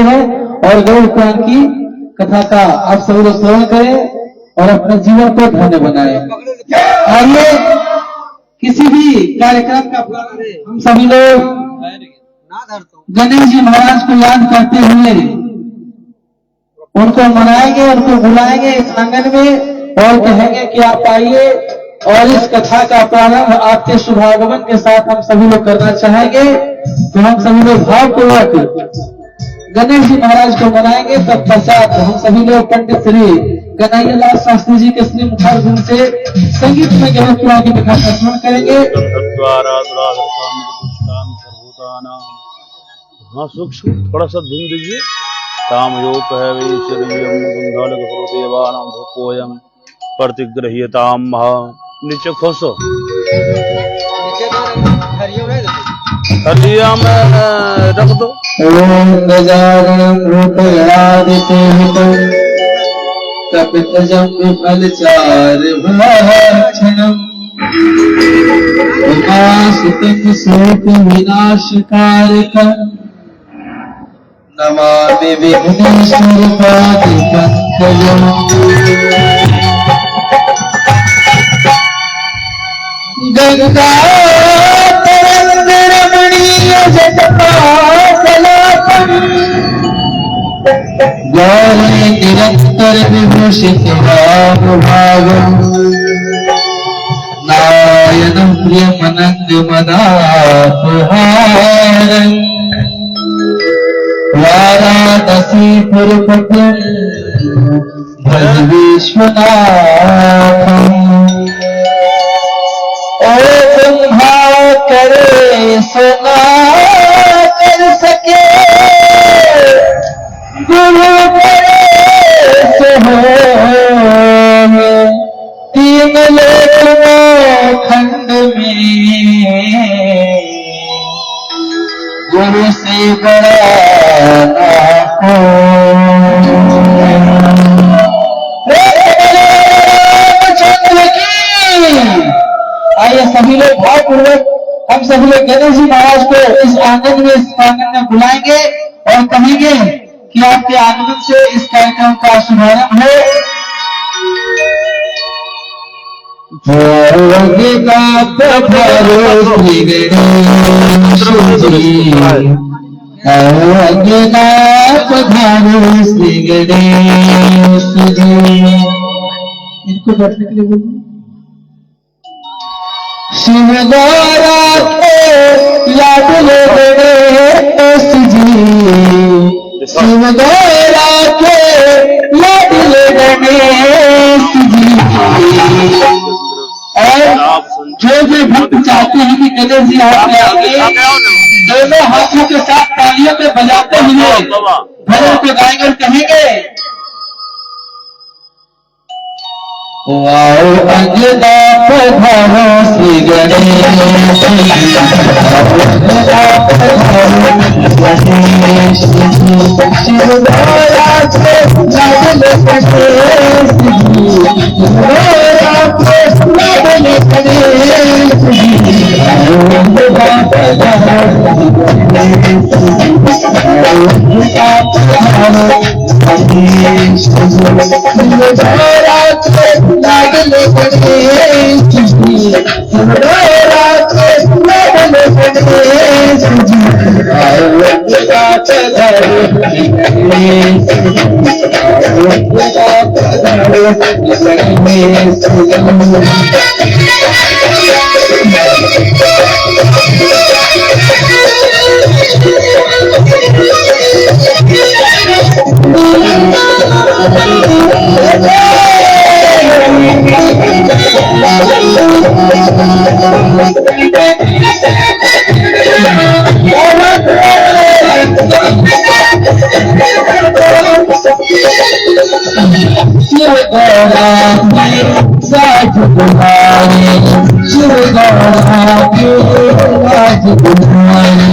है और गरुड़ पुराण की कथा का आप सभी लोग श्रवण करें और अपने जीवन को धन्य बनाएं। आइए किसी भी कार्यक्रम का हम सभी लोग गणेश जी महाराज को याद करते हुए उनको मनाएंगे, उनको बुलाएंगे इस आंगन में और कहेंगे कि आप आइए और इस कथा का प्रारंभ आपके शुभागमन के साथ हम सभी लोग करना चाहेंगे। तो हम सभी लोग भावपूर्वक गणेश जी महाराज को मनाएंगे। तत्पश्चात हम सभी लोग पंडित श्री कन्हैयालाल शास्त्री जी के श्री मुखारबिंद से संगीत में गणेश पुराण की कथा का श्रवण करेंगे। हाँ सूक्ष्म थोड़ा सा धुन दीजिए। कामयोग है देवानां धूपोयम प्रतिगृह्यताम महा। नीचे खोसो हरिया में रख दो। ओम गजाननं भूतगणादिसेवितं कपितजं विफलचारुभक्षणम् उमासुतं शोकविनाशकारकम् नमामि विघ्नेश्वरपादपङ्कजम्। गंगातरंगरमणीय जटाकलापम् गौरी निरंतर विभूषित भावभागम् नारायणं प्रियमनन्दमदापहारम् वाराणसीपुरपतिं भज विश्वनाथम्। ब्रह्मा करे सुना कर सके गुरु करे सुहो तीन लोक खंड में गुरु से बड़ा ना हो। आइए सभी लोग भावपूर्वक हम सभी लोग गणेश जी महाराज को इस आंगन में बुलाएंगे और कहेंगे कि आपके आगमन से इस कार्यक्रम का शुभारंभ हो। इनको बैठने के लिए बोलिए। शिव गौरा के याद ले गणेश जी, शिव गौरा के याद ले गणेश जी। और जो भक्त चाहते हैं कि गणेश जी आपके आगे दोनों हाथों के साथ तालियों में बजाते हुए भजन को गाएंगे और कहेंगे वाओ अंगदा पधारो श्री गणेश शिव गौरा के लागल गणेश शिव गौरा साज तुम्हारे, शिव गौरा के राज तुम्हारे,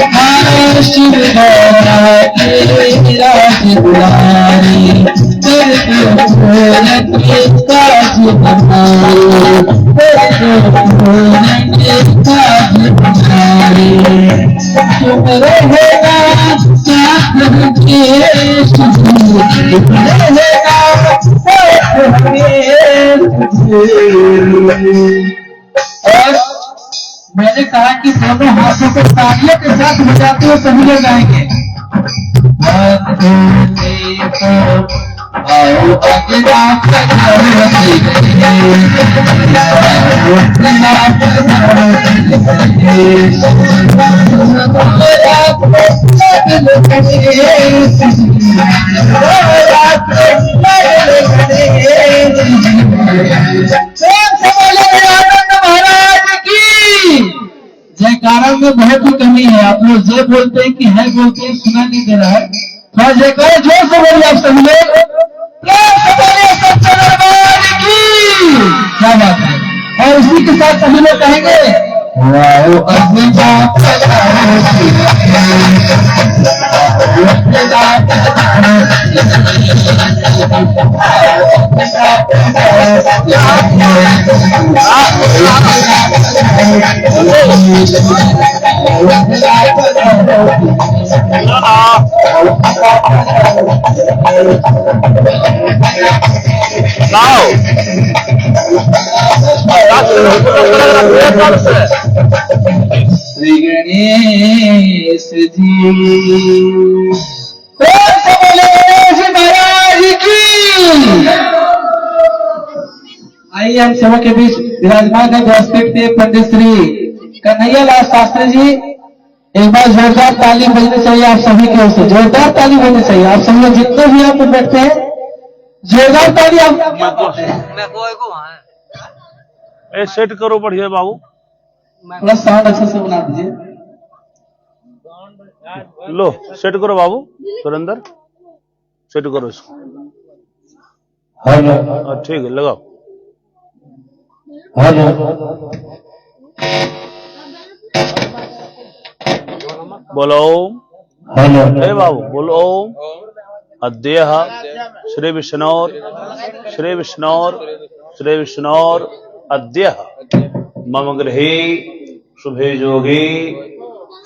हमारे शिव गौरा के राज तुम्हारे, तेरे के काज तुम्हारे, तेरे के काज तुम्हारे, तुम रहेगा साथ और मैंने कहा कि दोनों हाथों को तालियों के साथ बजाते हुए सभी लोग गाएंगे। आओ जयकारा में बहुत ही कमी है। आप लोग जय बोलते हैं कि है बोलते हैं, सुना नहीं दे रहा है। थोड़ा जयकारा जोर से बोलिए आप सभी लोग, प्रेम से बोलिए सच्चे दरबार की। क्या बात है। और इसी के साथ सभी लोग कहेंगे वाओ अपनी बात श्री गणेश जी, गणेश महाराज की। आइए हम सभा के बीच विराजमान है रेस्पेक्टिव पंडित श्री कन्हैया लाल शास्त्री जी। एक बार जोरदार ताली बजनी चाहिए आप सभी की ओर से, जोरदार ताली बजनी चाहिए। आप सभी लोग जितने भी यहाँ पे बैठते हैं जोरदार ताली आप। ए सेट करो बढ़िया बाबू, थोड़ा साउंड अच्छे से बना दीजिए। लो सेट करो बाबू, सुरेंद्र सेट करो इसको। हेलो ठीक है लगाओ। हेलो बोलो हेलो हे बाबू बोलो। अद्य श्री विष्णोर श्री विष्णोर श्री विष्णोर अद्य मम गृहे शुभे योगे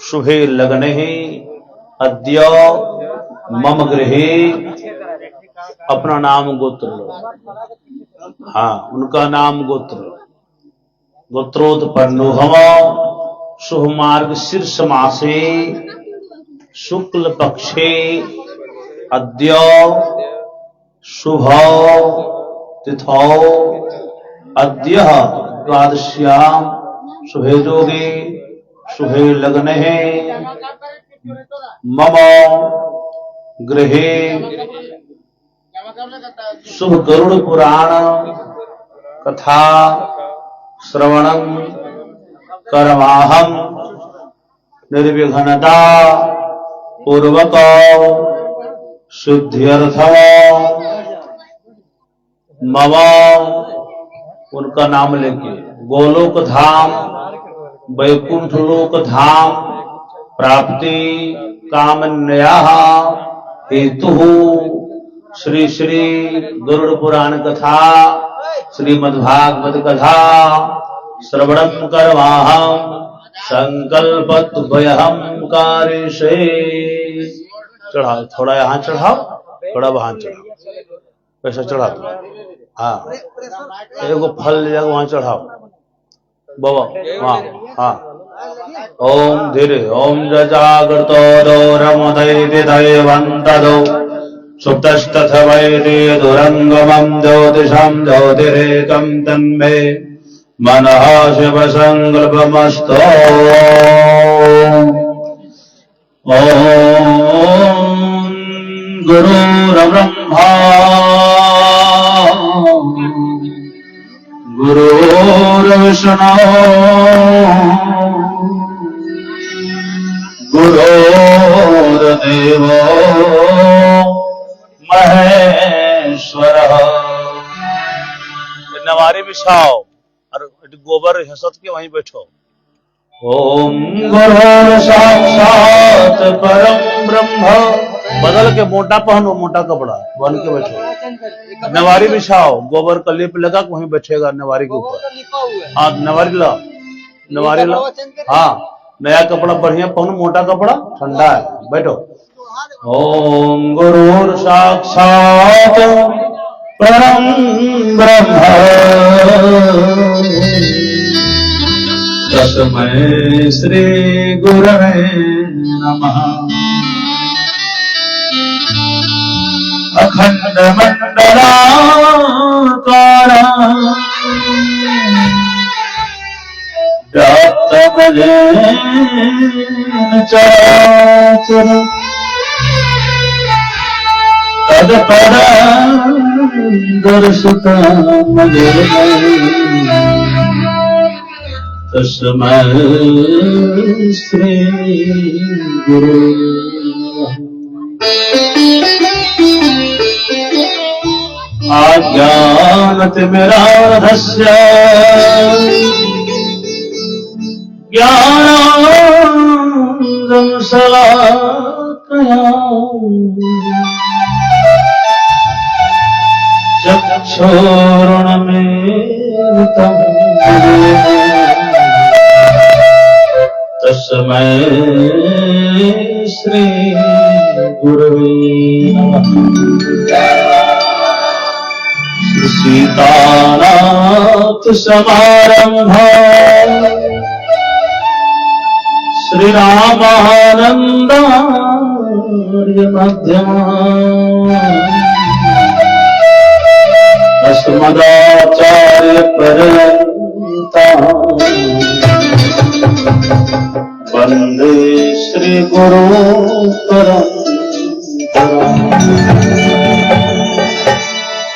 शुभे लग्ने अद्य मम गृहे। अपना नाम गोत्र लो। हाँ उनका नाम गोत्र। गोत्रोत्पन्नो हम शुभ मार्ग शीर्ष मासे शुक्ल पक्षे अद्य शुभ तिथौ अद्य द्वादश्याम शुभे योगे शुभे लग्ने मम गृहे शुभ गरुड़ पुराण कथा श्रवणं करवाहम निर्विघ्नता पूर्वक सिद्ध्यर्थ मम। उनका नाम लेके गोलोक धाम वैकुंठ लोक धाम प्राप्ति कामन्या हेतु श्री श्री गरुड़ पुराण कथा श्रीमद्भागवत कथा श्रवणं करवाहम संकल्पद्वयहं कार्यसे। चढ़ाओ थोड़ा यहाँ चढ़ाओ, थोड़ा वहां चढ़ाओ, ऐसा चढ़ा दो। हाँ एगो फल ले जाओ वहां चढ़ाओ बाबा। हाँ हाँ ओम धीरे ओम जागृतो रमोदयति दैवन्तदो सुप्तस्तथ वैति दुरंगमं ज्योतिषं ज्योतिरेकं तन्मे मनः शिव संकल्पमस्तु। ओम गुरुर्ब्रह्मा गुरुर्विष्णु गुरुर्देव महेश्वर। नवारी बिछाओ और गोबर हसत के वहीं बैठो। ओम गुरु साक्षात परम ब्रह्म। बदल के मोटा पहनो, मोटा कपड़ा बन के बैठो। नवारी बिछाओ, गोबर का लेप लगा के वहीं बैठेगा नवारी के ऊपर। हाँ नवारी ला, नवारी ला। हाँ नया कपड़ा बढ़िया पहनो, मोटा कपड़ा ठंडा है, बैठो। ओम गुरुर् साक्षात् परम ब्रह्म तस्मै श्री गुरवे नमः। अखंड मंडलाकारं व्याप्तं येन चराचरम् तत्पदं दर्शितं तस्मै श्री गुरवे अज्ञानतिमिरान्धस्य ज्ञानानन्दं शलाकया चक्षुरुन्मीलितं तस्मै श्री गुरवे नमः। सीतानाथ समारंभा श्री रामानंदार्य मध्यमा अस्मदाचार्य पर्यन्तां वंदे श्री गुरु परंपराम्।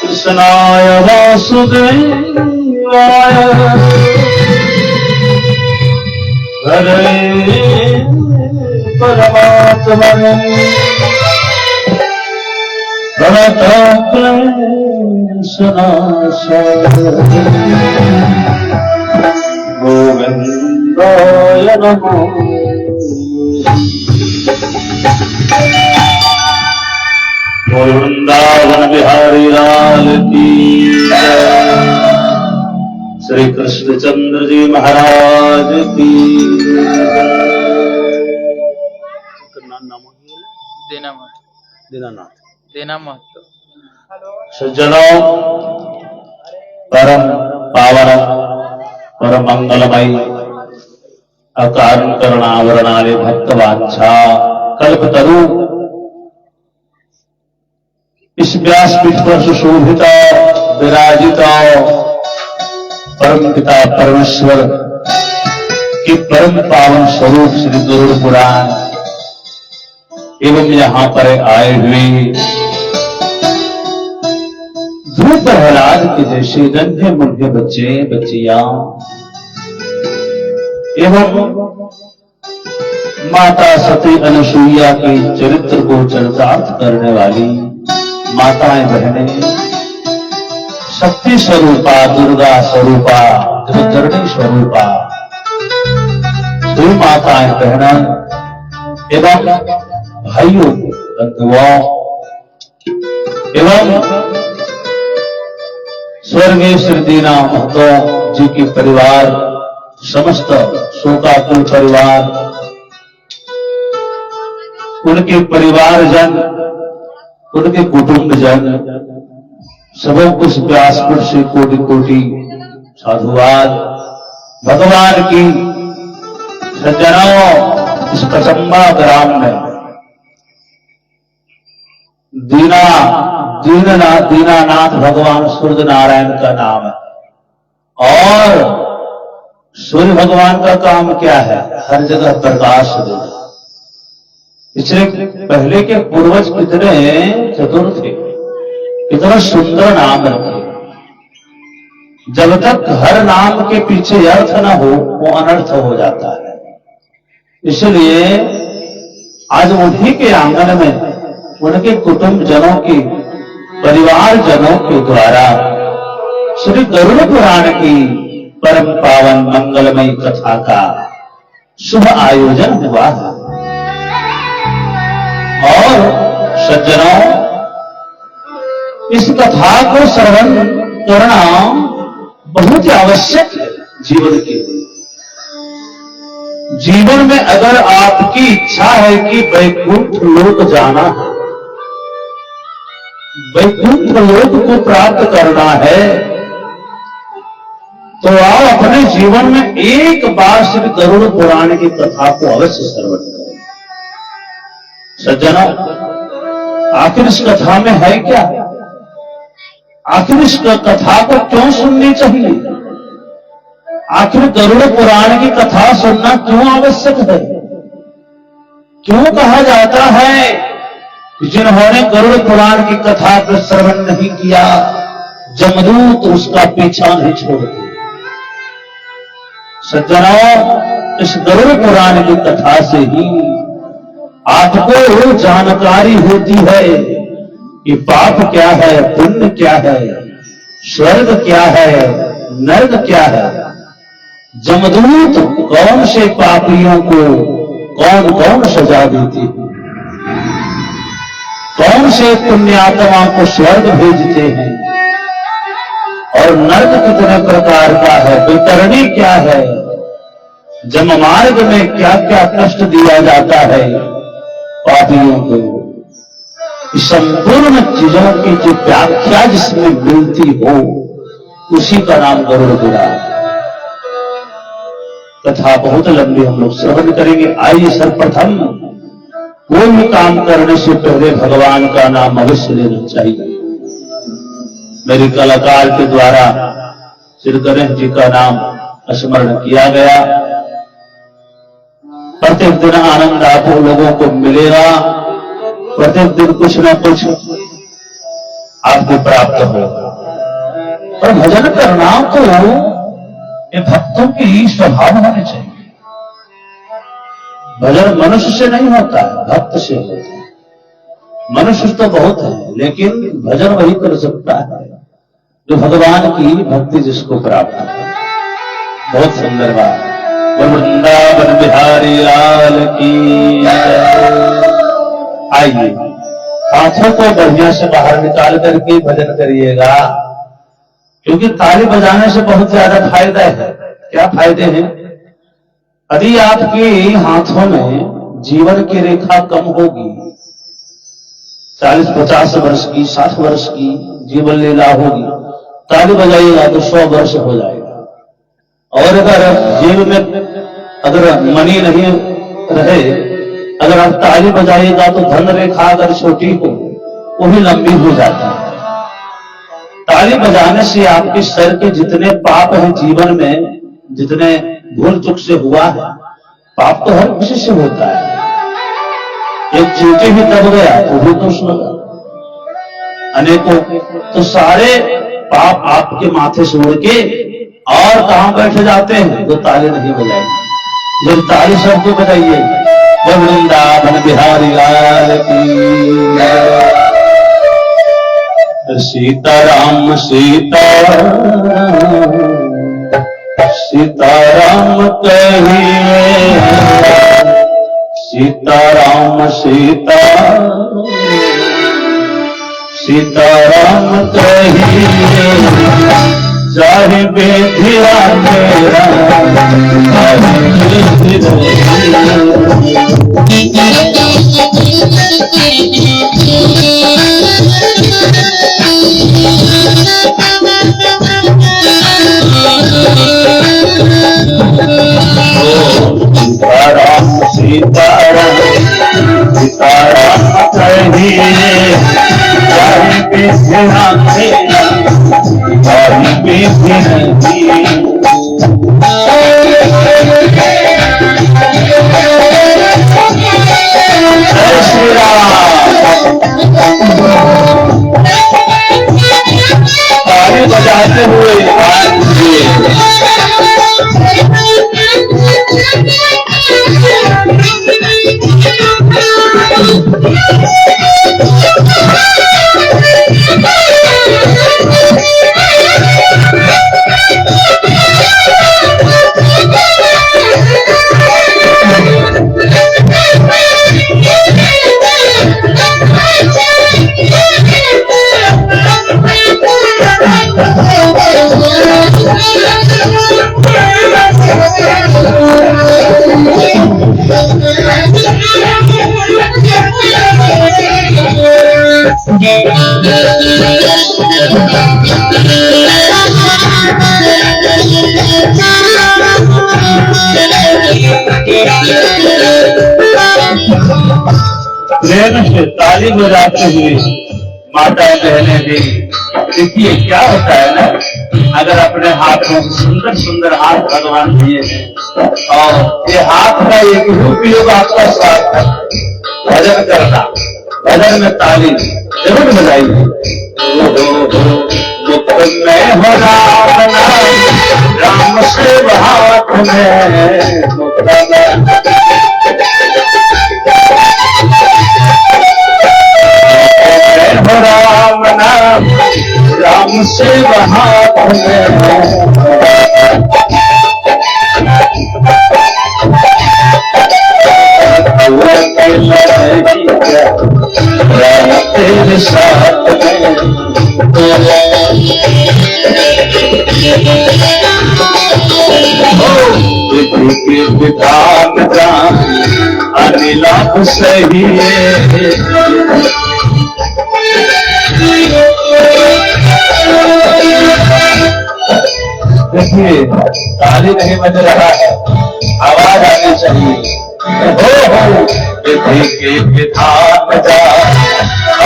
कृष्णाय वासुदेवाय हरे परमात्मने प्रणतक्लेशनाशाय गोविन्दाय नमो। बोल वृंदावन बिहारी लाल की जय। श्री कृष्णचंद्र जी महाराज की दीनानाथ सज्जनों, परम पावन परम मंगलमयी अकारण करुणावरणाले भक्तवांछा कल्पतरु इस व्यासपीठ पर सुशोभित विराजित परम पिता परमेश्वर के परम पावन स्वरूप श्री गरुड़ पुराण एवं यहाँ पर आए हुए ध्रुव प्रहलाद के जैसे नन्हे मुन्ने बच्चे बच्चियां एवं माता सती अनुसुईया के चरित्र को चरितार्थ करने वाली माताएं बहनें, शक्ति स्वरूपा दुर्गा स्वरूपा जगतरणी स्वरूपा दुई माताएं बहना एवं भाइयों बंधुओं एवं स्वर्गीय श्री दीना महतो जी के परिवार, समस्त शोकाकुल परिवार, उनके परिवारजन, उनके कुटुंबजन सबों को व्यासपुर से कोटि कोटि साधुवाद। भगवान की सज्जनों, इस कचम्बा ग्राम में दीनानाथ भगवान सूर्य नारायण का नाम है। और सूर्य भगवान का काम क्या है? हर जगह प्रकाश देना। इसलिए पहले के पूर्वज कितने चतुर थे, कितना सुंदर नाम रखे। जब तक हर नाम के पीछे अर्थ न हो वो अनर्थ हो जाता है। इसलिए आज उन्हीं के आंगन में उनके कुटुंब जनों के परिवार जनों के द्वारा श्री गरुड़ पुराण की परम पावन मंगलमयी कथा का शुभ आयोजन हुआ है। और सज्जनों, इस कथा को श्रवण करना बहुत ही आवश्यक है जीवन के लिए। जीवन में अगर आपकी इच्छा है कि वैकुंठ लोक जाना है, वैकुंठ लोक को प्राप्त करना है, तो आप अपने जीवन में एक बार श्री गरुड़ पुराण की कथा को अवश्य श्रवण करें। सज्जनों, आखिर इस कथा में है क्या? आखिर इस कथा को क्यों सुननी चाहिए? आखिर गरुड़ पुराण की कथा सुनना क्यों आवश्यक है? क्यों कहा जाता है कि जिन्होंने गरुड़ पुराण की कथा पर श्रवण नहीं किया, जमदूत उसका पीछा नहीं छोड़ते? सज्जनों, इस गरुड़ पुराण की कथा से ही आपको जानकारी होती है कि पाप क्या है, पुण्य क्या है, स्वर्ग क्या है, नर्क क्या है, जमदूत कौन से पापियों को कौन कौन सजा देती है, कौन से पुण्यात्मा को स्वर्ग भेजते हैं, और नर्क कितने प्रकार का है, वितरणी क्या है, जम मार्ग में क्या क्या कष्ट दिया जाता है पापियों को, संपूर्ण चीजों की जो व्याख्या जिसमें मिलती हो, उसी का नाम गरुड़ पुराण। कथा बहुत लंबी हम लोग श्रवण करेंगे। आइए, सर्वप्रथम कोई भी काम करने से पहले भगवान का नाम अवश्य लेना चाहिए। मेरे कलाकार के द्वारा श्री गणेश जी का नाम स्मरण किया गया। प्रत्येक दिन आनंद आप लोगों को मिलेगा, प्रत्येक दिन कुछ न कुछ आपको प्राप्त होगा। और भजन करना तो ये भक्तों की स्वभाव होने चाहिए। भजन मनुष्य से नहीं होता है, भक्त से होता है। मनुष्य तो बहुत है, लेकिन भजन वही कर सकता है जो भगवान की भक्ति जिसको प्राप्त है। बहुत सुंदर बात। वृंदावन बिहारी लाल की। आइए, हाथों को बढ़िया से बाहर निकाल करके भजन करिएगा, क्योंकि ताली बजाने से बहुत ज्यादा फायदा है। क्या फायदे हैं? यदि आपके हाथों में जीवन की रेखा कम होगी, 40-50 वर्ष की, 60 वर्ष की जीवन लीला होगी, ताली बजाइएगा तो 100 वर्ष हो जाएगा। और अगर जेब में अगर मनी नहीं रहे, अगर आप ताली बजाइएगा तो धन रेखा अगर छोटी हो, वो भी लंबी हो जाती है। ताली बजाने से आपके सर के जितने पाप हैं जीवन में, जितने भूल चुक से हुआ है, पाप तो हर किसी से होता है। एक चींटी भी दब गया तो भी दोष लगा, अनेकों। तो सारे पाप आपके माथे से उड़ के और कहां बैठ जाते हैं? तो ताली नहीं बजाएंगे। जब ताली सबको बजाइए, वृंदावन बिहारी लाल की। सीताराम सीताराम सीताराम कहिए, सीताराम सीताराम सीताराम कहिए, चाहे बेधिया मेरा सीताराम सीताराम सीताराम कहिए, चाहे बेधिया मेरा चाहे बेधिया। ताली बजाते हुए प्रेम से ताली बजाते हुए माता बहने भी देखिए क्या होता है ना, अगर अपने हाथों से सुंदर सुंदर हाथ भगवान दिए हैं और ये हाथ का एक ही उपयोग आपका स्वार्थ है, भजन करना, भजन में ताली जरूर बजाइए। मुख में हो राम नाम, राम से हाथ में, मुख में हो राम नाम, राम से हाथ में, तेरे साथ में के विधान जान अनिलाप सही देखिए ताली नहीं बज रहा है, आवाज आनी चाहिए। हो विधि के विधान जान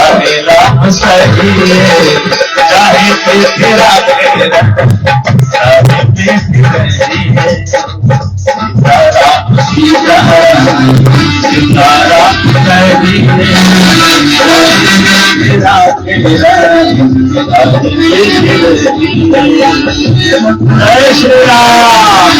अनिलाप सही, चाहे तेरा मेरा सीताराम सीताराम जय श्री राम।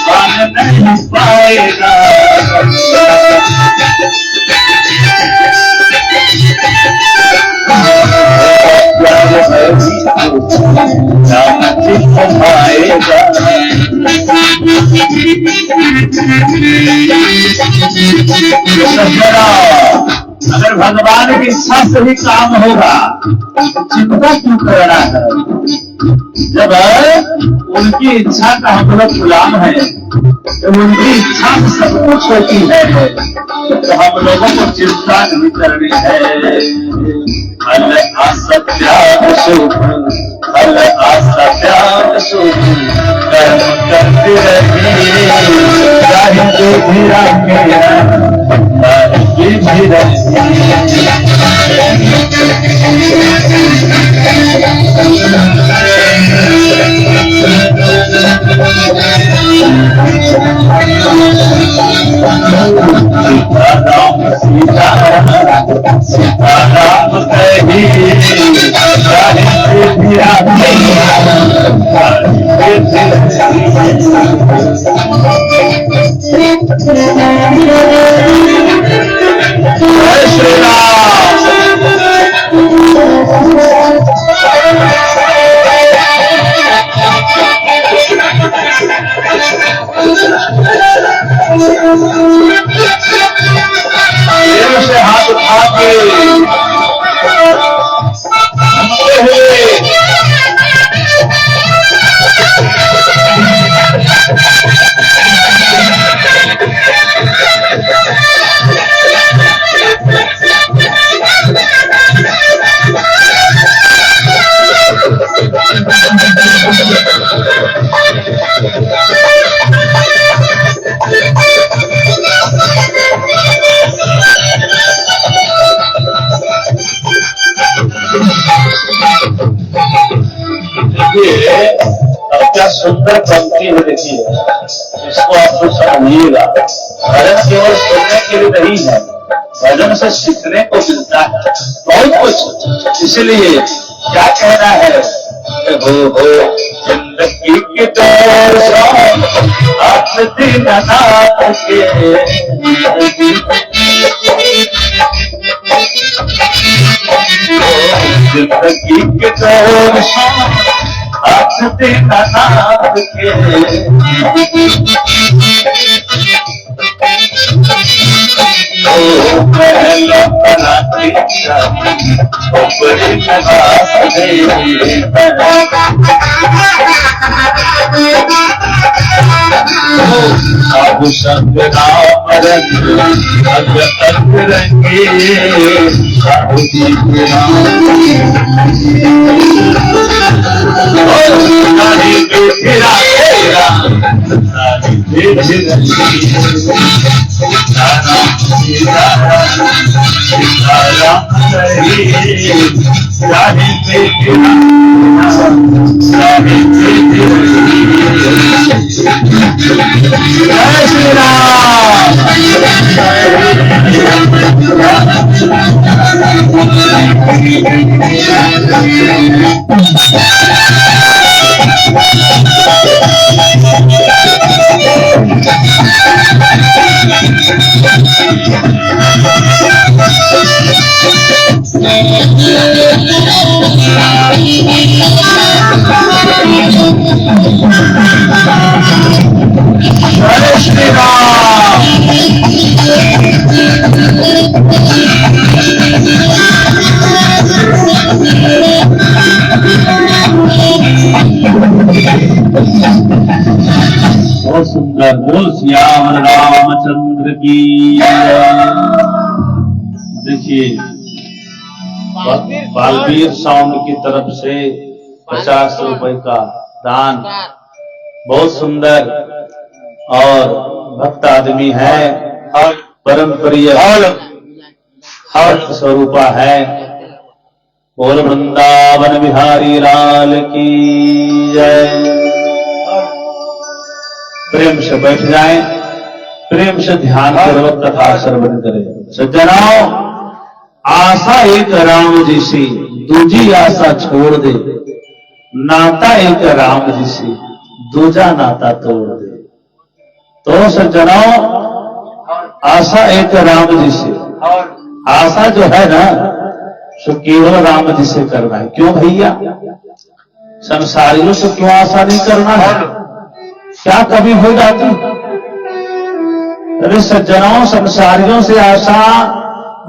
मान नहीं पाएगा, मान नहीं पाएगा, अगर भगवान की इच्छा से ही काम होगा, चिंता क्यों करना है? जब उनकी इच्छा का हम लोग गुलाम है, जब उनकी इच्छा से सब कुछ होती है, तो हम लोगों को चिंता नहीं करनी है। फल आशा त्याग सुख, फल आशा त्याग सुख, कर्म करते रहिए, चाहे जो भी राम सीताराम सीताराम कही, जय श्री राम। से हाथ उठा के देखिए अब क्या सुंदर पंक्ति है, देखिए इसको आप लोग समझिएगा। भजन केवल सुनने के लिए नहीं है, भजन से सीखने को मिलता है बहुत कुछ। इसलिए क्या कहना है, हो जिंदगी के दौर आप दिन नाथ के, जिंदगी के दौर आप दिन नाथ के, पहला बनाती बड़ी नवाज अब संग राम रंगे साधु जी के बहुत सुंदर। बोल श्याम रामचंद्र की जय। देखिए बालवीर साउंड की तरफ से 50 रुपए का दान, बहुत सुंदर और भक्त आदमी है और परम प्रिय भक्त स्वरूपा है। बोल वृंदावन बिहारी लाल की जय। प्रेम से बैठ जाएं, प्रेम से ध्यान पूर्वक कथा श्रवण करें। सज्जनों, आशा एक राम जी से, दूजी आशा छोड़ दे। नाता एक राम जी से, दूजा नाता तोड़ दे। तो सज्जनों, आशा एक राम जी से, आशा जो है ना सो केवल राम जी से करना है। क्यों भैया, संसारियों से क्यों आशा नहीं करना है? क्या कभी हो जाती? अरे सज्जनों, संसारियों से आशा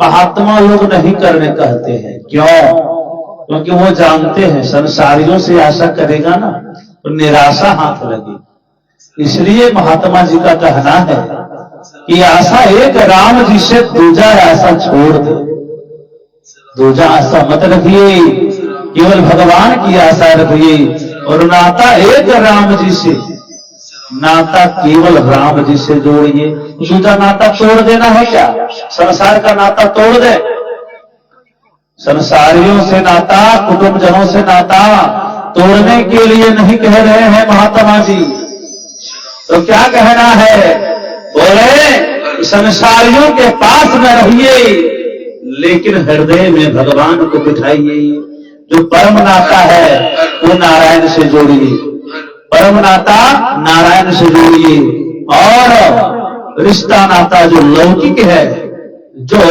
महात्मा लोग नहीं करने कहते हैं। क्यों? क्योंकि वो जानते हैं संसारियों से आशा करेगा ना तो निराशा हाथ लगी। इसलिए महात्मा जी का कहना है कि आशा एक राम जी से, दूजा आशा छोड़ दे। दूजा आशा मत रखिए, केवल भगवान की आशा रखिए। और नाता एक राम जी से, नाता केवल राम जी से जोड़िए। दूजा नाता तोड़ देना है क्या? संसार का नाता तोड़ दे। संसारियों से नाता, कुटुंबजनों से नाता तोड़ने के लिए नहीं कह रहे हैं महात्मा जी। तो क्या कहना है? बोले संसारियों के पास में रहिए, लेकिन हृदय में भगवान को बिठाइए। जो परम नाता है वो नारायण से जोड़िए, परम नाता नारायण से जोड़िए। और रिश्ता नाता जो लौकिक है, जो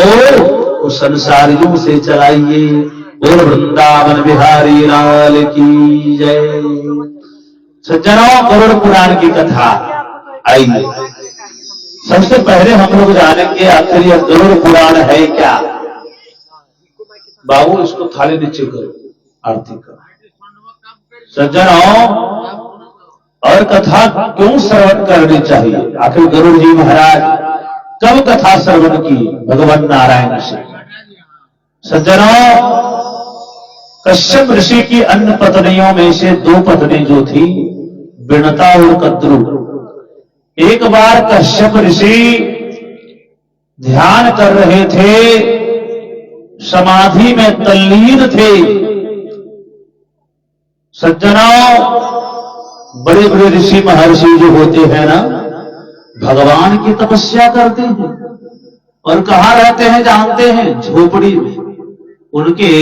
संसारियों से चलाइए। और वृंदावन बिहारी लाल की जय। सज्जनों, गरुड़ पुराण की कथा आइए। सबसे पहले हम लोग जानेंगे आखिर यह गरुड़ पुराण है क्या। बाबू इसको थाली नीचे करो, आरती करो। सज्जनों, और कथा क्यों श्रवण करनी चाहिए? आखिर गरुड़ जी महाराज कब कथा श्रवण की? भगवान नारायण से। सज्जनों, कश्यप ऋषि की अन्य पत्नियों में से 2 पत्नी जो थी, विनता और कद्रु। एक बार कश्यप ऋषि ध्यान कर रहे थे, समाधि में तल्लीन थे। सज्जनों, बड़े बड़े ऋषि महर्षि जो होते हैं ना, भगवान की तपस्या करते हैं और कहाँ रहते हैं जानते हैं? झोपड़ी में। उनके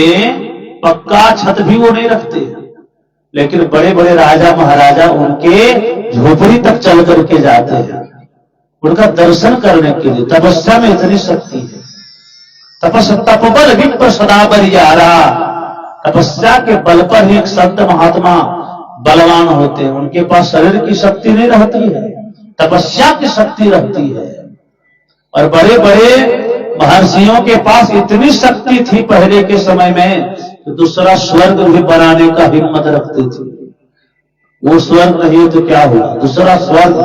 पक्का छत भी वो नहीं रखते, लेकिन बड़े बड़े राजा महाराजा उनके झोपड़ी तक चल करके जाते हैं उनका दर्शन करने के लिए। तपस्या में इतनी शक्ति है। तपबल विप्र सदा बरियारा। तपस्या के बल पर ही एक संत महात्मा बलवान होते हैं। उनके पास शरीर की शक्ति नहीं रहती है, तपस्या की शक्ति रहती है। और बड़े बड़े महर्षियों के पास इतनी शक्ति थी पहले के समय में कि दूसरा स्वर्ग भी बनाने का हिम्मत रखते थे। वो स्वर्ग नहीं तो क्या हुआ? दूसरा स्वर्ग,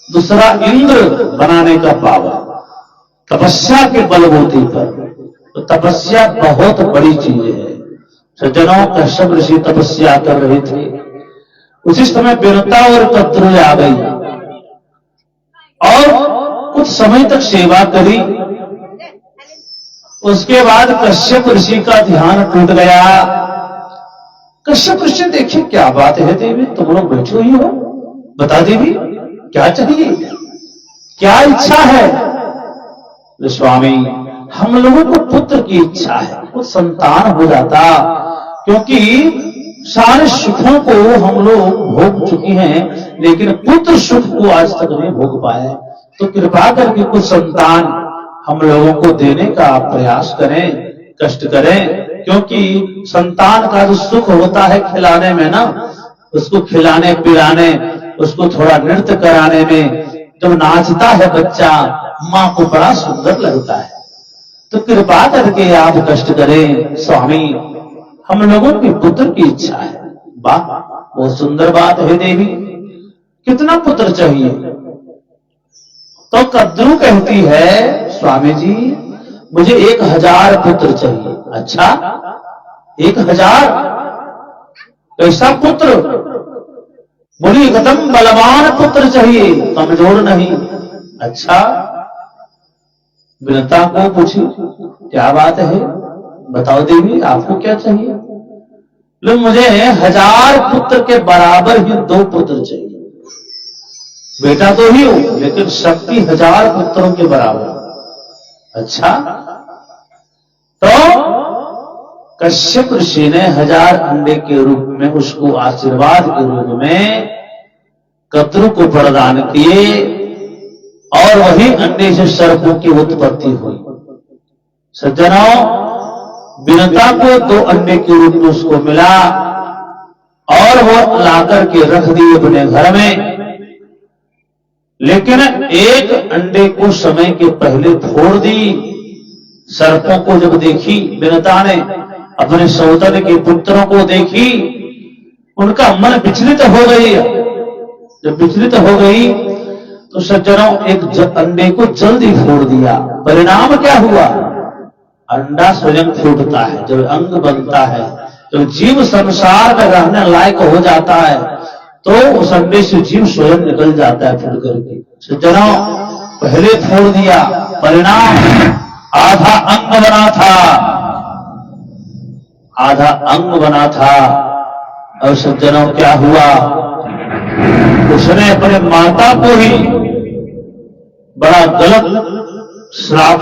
दूसरा इंद्र बनाने का पावर तपस्या के बलबूते पर। तो तपस्या बहुत बड़ी चीज है। सज्जनों, कश्यप ऋषि तपस्या कर रहे थे। उसी समय विनता और कद्रू आ गई और कुछ समय तक सेवा करी। उसके बाद कश्यप ऋषि का ध्यान टूट गया। कश्यप ऋषि, देखिए क्या बात है देवी, तुम लोग बैठे हुई हो, बता देवी क्या चाहिए, क्या इच्छा है? स्वामी, हम लोगों को पुत्र की इच्छा है, कुछ संतान हो जाता, क्योंकि सारे सुखों को हम लोग भोग चुके हैं, लेकिन पुत्र सुख को आज तक नहीं भोग पाए। तो कृपा करके कुछ संतान हम लोगों को देने का आप प्रयास करें, कष्ट करें, क्योंकि संतान का जो सुख होता है खिलाने में ना, उसको खिलाने पिलाने, उसको थोड़ा नृत्य कराने में, जब नाचता है बच्चा मां को बड़ा सुंदर लगता है। तो कृपा करके आप कष्ट करें स्वामी, हम लोगों की पुत्र की इच्छा है। वाह, बहुत सुंदर बात है देवी, कितना पुत्र चाहिए? तो कद्रू कहती है, स्वामी जी मुझे 1000 पुत्र चाहिए। अच्छा, 1000? कैसा पुत्र? बोली एकदम बलवान पुत्र चाहिए, कमजोर नहीं। अच्छा, विनता को पूछी क्या बात है, बताओ देवी आपको क्या चाहिए? लो, मुझे 1000 पुत्र के बराबर ही 2 पुत्र चाहिए। बेटा तो ही हो, लेकिन शक्ति 1000 पुत्रों के बराबर। अच्छा, तो कश्यप ऋषि ने 1000 अंडे के रूप में, उसको आशीर्वाद के रूप में कद्रू को प्रदान किए और वही अंडे से सर्पों की उत्पत्ति हुई। सज्जनों, विनता को 2 अंडे के रूप में उसको मिला और वो लाकर के रख दिए अपने घर में। लेकिन एक अंडे को समय के पहले फोड़ दी। सर्पों को जब देखी विनता ने, अपने सौतन के पुत्रों को देखी, उनका मन विचलित हो गई। जब विचलित हो गई तो सज्जनों एक अंडे को जल्दी फोड़ दिया। परिणाम क्या हुआ? अंडा स्वयं फूटता है। जब अंग बनता है, जब जीव संसार में रहने लायक हो जाता है, तो उस अंडे से जीव स्वयं निकल जाता है फूट करके। सज्जनों, पहले फोड़ दिया, परिणाम आधा अंग बना था, आधा अंग बना था। और सज्जनों क्या हुआ? उसने अपने माता को ही बड़ा गलत श्राप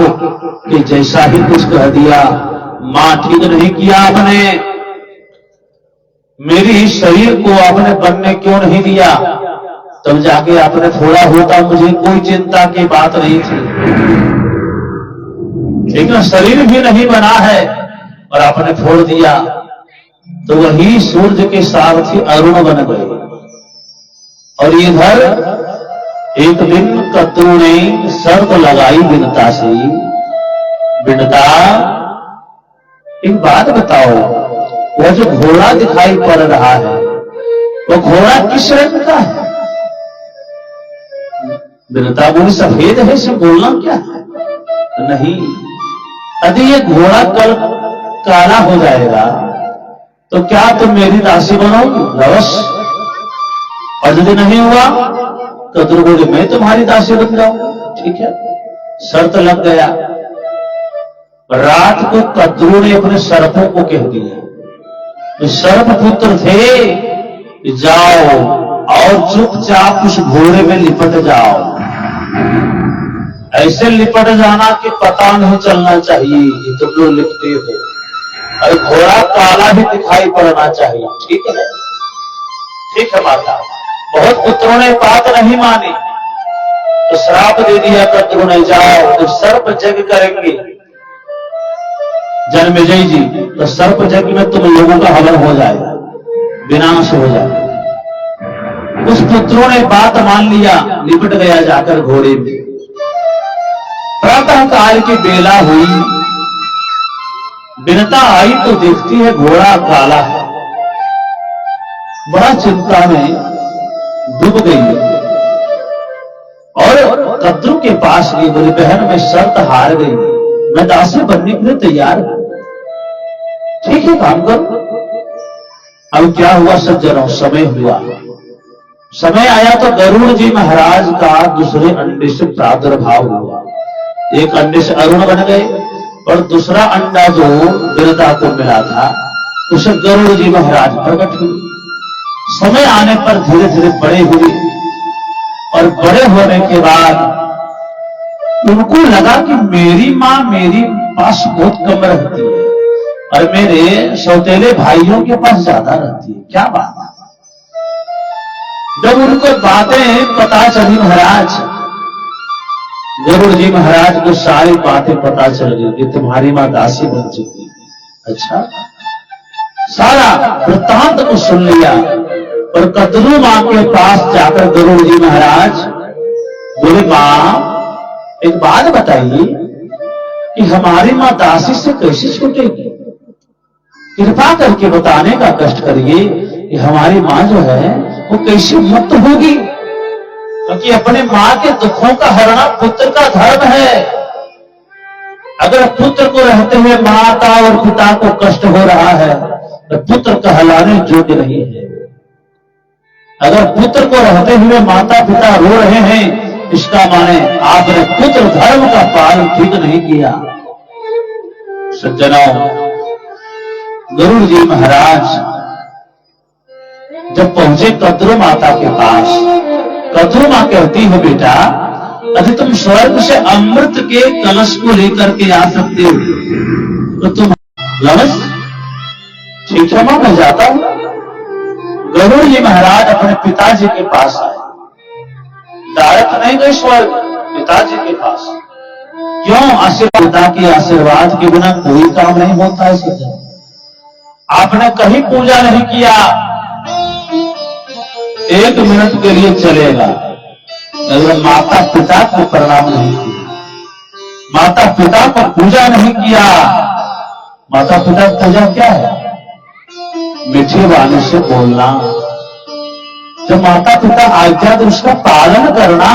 के जैसा ही कुछ कह दिया। मां, ठीक नहीं किया आपने, मेरी शरीर को आपने बनने क्यों नहीं दिया? तब जाके आपने फोड़ा होता, मुझे कोई चिंता की बात नहीं थी, लेकिन शरीर भी नहीं बना है और आपने फोड़ दिया। तो वही सूर्य के सारथी अरुण बन गए। और इधर एक दिन कद्रू ने शर्त लगाई विनता से, विनता एक बात बताओ, वह जो घोड़ा दिखाई पड़ रहा है, वो घोड़ा किस रंग का है? विनता बोली सफेद है, इससे बोलना क्या है? नहीं, यदि ये घोड़ा कल काला हो जाएगा तो क्या तुम मेरी दासी बनोगी? अवश्य। और यदि नहीं हुआ, कद्रू बोले मैं तुम्हारी दासी बन जाऊं। ठीक है, शर्त लग गया। रात को कद्रू ने अपने सर्पों को कह दिया, तो सर्पपुत्र थे कि जाओ और चुपचाप उस घोड़े में लिपट जाओ। ऐसे लिपट जाना कि पता नहीं चलना चाहिए कि तुम लोग लिपटे हो, और घोड़ा काला भी दिखाई पड़ना चाहिए। ठीक है, ठीक है माता। बहुत पुत्रों ने बात नहीं मानी तो श्राप दे दिया पुत्रों ने, जाओ तो सर्प यज्ञ करेंगे जन्मेजय जी, तो सर्प यज्ञ में तुम लोगों का हवन हो जाएगा, विनाश हो जाएगा। उस पुत्रों ने बात मान लिया, लिपट गया जाकर घोड़े में। प्रातः काल की बेला हुई, विनता आई तो देखती है घोड़ा काला है, बड़ा चिंता में डूब गई और कद्रू के पास गई। बोली बहन मैं शर्त हार गई, मैं दासी बनने के लिए तैयार हूं। ठीक है काम करो। अब क्या हुआ सज्जनों, समय हुआ, समय आया तो गरुड़ जी महाराज का दूसरे अंडे से प्रादुर्भाव हुआ। एक अंडे से अरुण बन गए और दूसरा अंडा जो विनता को मिला था उसे गरुड़ जी महाराज प्रकट हुए। समय आने पर धीरे धीरे बड़े हुए और बड़े होने के बाद उनको लगा कि मेरी मां मेरी पास बहुत कम रहती है और मेरे सौतेले भाइयों के पास ज्यादा रहती है। क्या बात है। जब उनको बातें पता चली महाराज, गरुड़ जी महाराज को सारी बातें पता चल गई कि तुम्हारी मां दासी बन चुकी है। अच्छा, सारा वृत्तांत को सुन लिया और कद्रू मां के पास जाकर गरुड़ जी महाराज बोले मां एक बात बताइए कि हमारी मां दासी से कैसे छूटेगी, कृपा करके बताने का कष्ट करिए कि हमारी मां जो है वो कैसे मुक्त होगी, क्योंकि अपने मां के दुखों का हरना पुत्र का धर्म है। अगर पुत्र को रहते हुए माता और पिता को कष्ट हो रहा है तो पुत्र कहलाने योग्य नहीं है। अगर पुत्र को रहते हुए माता पिता रो रहे हैं, इसका माने आपने पुत्र धर्म का पालन ठीक नहीं किया। सज्जनों, गरुड़ जी महाराज जब पहुंचे कद्रू माता के पास, कद्रू मां कहती है बेटा यदि तुम स्वर्ग से अमृत के कलश को लेकर के आ सकते हो तो तुम लवस। ठीक है मां, मैं जाता हूं। गरुड़ जी महाराज अपने पिताजी के पास आए, डायरेक्ट नहीं गए स्वर्ग, पिताजी के पास। क्यों? आशीर्वाद, पिता के आशीर्वाद के बिना कोई काम नहीं होता है। आपने कहीं पूजा नहीं किया, एक मिनट के लिए चलेगा, अगर माता पिता को प्रणाम नहीं किया, माता पिता को पूजा नहीं किया। माता पिता की पूजा क्या है? मीठे वाणी से बोलना, जब माता पिता आज्ञा तो उसका पालन करना,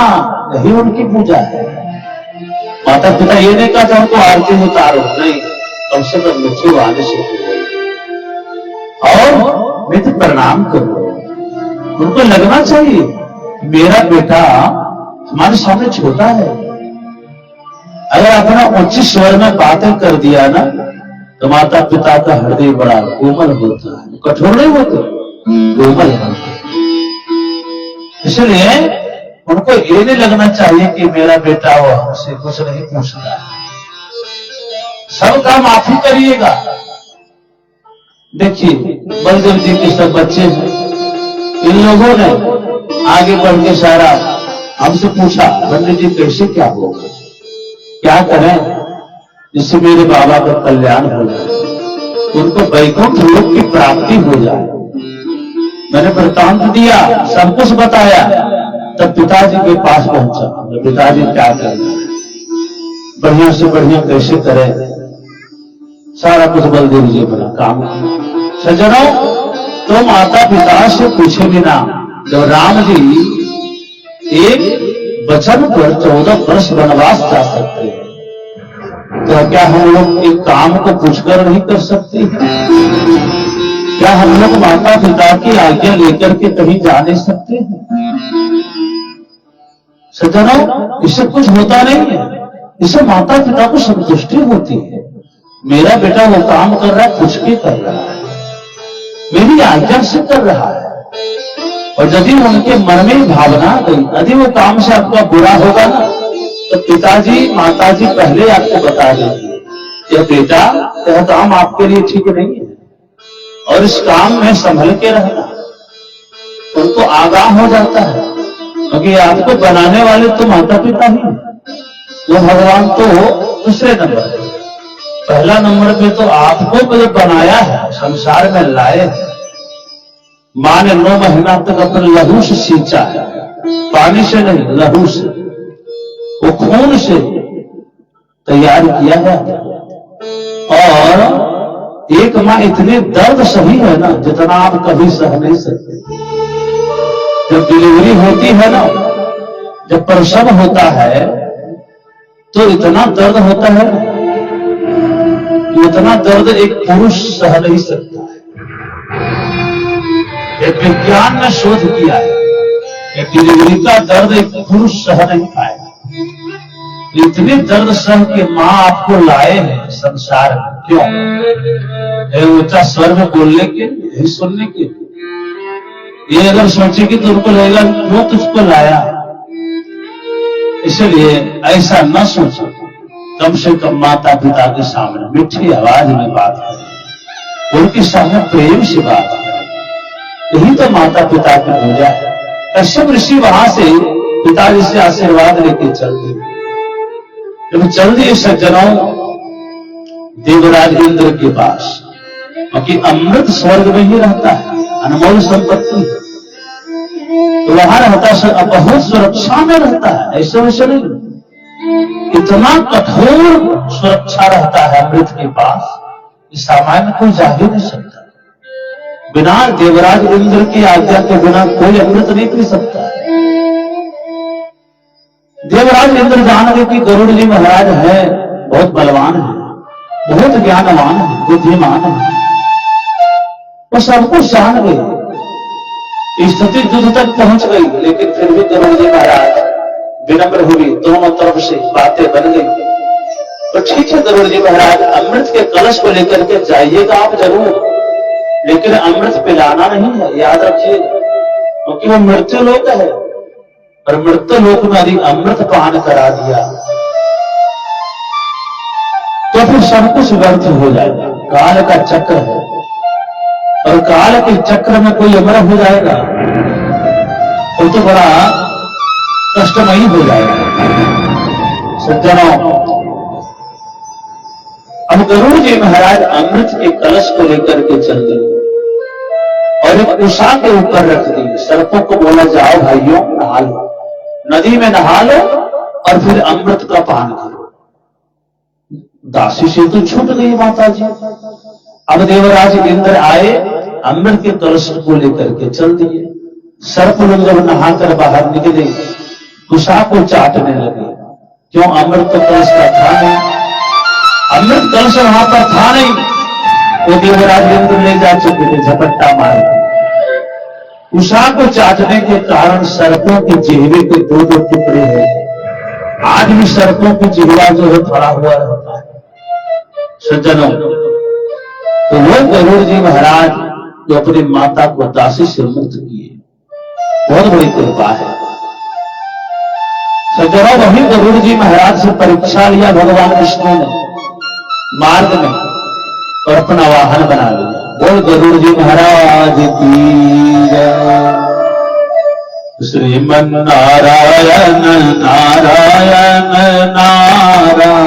यही उनकी पूजा है। माता पिता ये नहीं कहा उनको आरती उतारो, नहीं, कम से कम मीठे वाणी से और मित्र प्रणाम करो। उनको लगना चाहिए मेरा बेटा हमारे सामने छोटा है। अगर अपना उच्च स्वर में बातें कर दिया ना तो माता पिता का हृदय बड़ा कोमल होता है, कठोर नहीं होते, कोमल होता। इसलिए उनको ये नहीं लगना चाहिए कि मेरा बेटा वो हमसे कुछ नहीं पूछता है। सबका माफी करिएगा। देखिए बलदेव जी के सब बच्चे हैं, इन लोगों ने आगे बढ़ के सारा हमसे पूछा पंडित जी कैसे क्या होगा, क्या करें जिससे मेरे बाबा का कल्याण हो जाए, उनको वैकुंठ लोक की प्राप्ति हो जाए। मैंने वृत्तांत दिया, सब कुछ बताया, तब पिताजी के पास पहुंचा। पिताजी क्या करें, बढ़िया से बढ़िया कैसे करें, सारा कुछ बलदेव जी बना काम। सज्जनों, तो माता पिता से पूछे बिना जब राम जी एक वचन पर 14 वर्ष वनवास जा सकते हैं, तो क्या हम लोग एक काम को पूछकर नहीं कर सकते? क्या हम लोग माता पिता की आज्ञा लेकर के कहीं जा नहीं सकते हैं? सज्जनों, इससे कुछ होता नहीं है, इससे माता पिता को संतुष्टि होती है। मेरा बेटा वो काम कर रहा है, कुछ भी कर रहा है। मेरी आज्ञा से कर रहा है। और यदि उनके मन में भावना गई, यदि वो काम से आपका बुरा होगा ना, तो पिताजी माताजी पहले आपको बता देंगे कि बेटा यह काम आपके लिए ठीक नहीं है और इस काम में संभल के रहना। उनको आगाह हो जाता है, क्योंकि आपको बनाने वाले तो माता पिता ही हैं। वो भगवान तो दूसरे नंबर पे, पहला नंबर पे तो आपको जो बनाया है, संसार में लाए हैं। मां ने 9 महीना तक अपने लहू से सींचा है, पानी से नहीं, लहू से, वो खून से तैयार किया है। और एक मां इतने दर्द सही है ना जितना आप कभी सह नहीं सकते। जब डिलीवरी होती है ना, जब प्रसव होता है तो इतना दर्द होता है, इतना दर्द एक पुरुष सह नहीं सकता है। एक विज्ञान ने शोध किया है कि डिलीवरी का दर्द एक पुरुष सह नहीं पाएगा। इतने दर्द सह के मां आपको लाए हैं संसार में। क्यों? ऊंचा स्वर में बोलने के, यही सुनने के। ये अगर सोचेगी तो उनको लगेगा क्यों तुझको लाया। इसलिए ऐसा न सोचो, कम से कम माता पिता के सामने मीठी आवाज में बात करें, उनके सामने प्रेम से बात करें। यही तो माता पिता की पूजा है। कश्यप ऋषि वहां से पिताजी से आशीर्वाद लेके चल दिए। जब चल दिए सज्जनों देवराज इंद्र के पास, क्योंकि अमृत स्वर्ग में ही रहता है, अनमोल संपत्ति, तो वहां रहता है, बहुत सुरक्षा में रहता है। ऐसे वैसे नहीं, इतना कठोर सुरक्षा रहता है अमृत के पास, इस सामान्य कोई जा ही नहीं सकता। बिना देवराज इंद्र की आज्ञा के बिना कोई अमृत नहीं पी सकता। देवराज इंद्र जान गए कि गरुड़ जी महाराज है, बहुत बलवान है, बहुत ज्ञानवान है, बुद्धिमान है। वो सब कुछ जान गए, स्थिति युद्ध तक पहुंच गई, लेकिन फिर भी गरुड़ जी महाराज विनम्र हुई, दोनों तरफ से बातें बन गई। तो ठीक है गरुड़ जी महाराज, अमृत के कलश को लेकर के जाइएगा आप जरूर, लेकिन अमृत पिलाना नहीं है, याद रखिएगा, क्योंकि वो मृत्यु लोक है और मृत्यु लोक में यदि अमृत पान करा दिया तो फिर सब कुछ व्यर्थ हो जाएगा। काल का चक्र है और काल के चक्र में कोई अमर हो जाएगा तो बड़ा कष्टमयी हो जाएगा। सज्जनों, अब गरुड़ जी महाराज अमृत के कलश को लेकर के चल दिए और एक उषा के ऊपर रख दी। सर्पों को बोला जाओ भाइयों नहा लो, नदी में नहा लो और फिर अमृत का पान करो। दासी से तो छूट गई माता जी। अब देवराज इंद्र आए, अमृत के कलश को लेकर के चल दिए। सर्प लोग जब नहाकर बाहर निकले, उषा को चाटने लगे। क्यों? अमृत तो कलश का था नहीं, अमृत कलश वहां पर था नहीं, वो देवराज इंद्र ले जा चुके थे झपट्टा मार। उषा को चाटने के कारण सर्पों के जिह्वे के 2-2 टुकड़े हैं। आज भी सर्पों की जिह्वा जो है फड़ा हुआ रहता है। सज्जनों, तो वो गरुड़ जी महाराज जो अपनी माता को दासी से मुक्त किए, बहुत बड़ी कृपा है। सज्जनों, वही गरुड़ जी महाराज से परीक्षा लिया भगवान विष्णु ने मार्ग में और अपना वाहन बना लिया। बोल गरुड़ जी महाराज की जय। श्रीमन नारायण नारायण नारायण, नारायण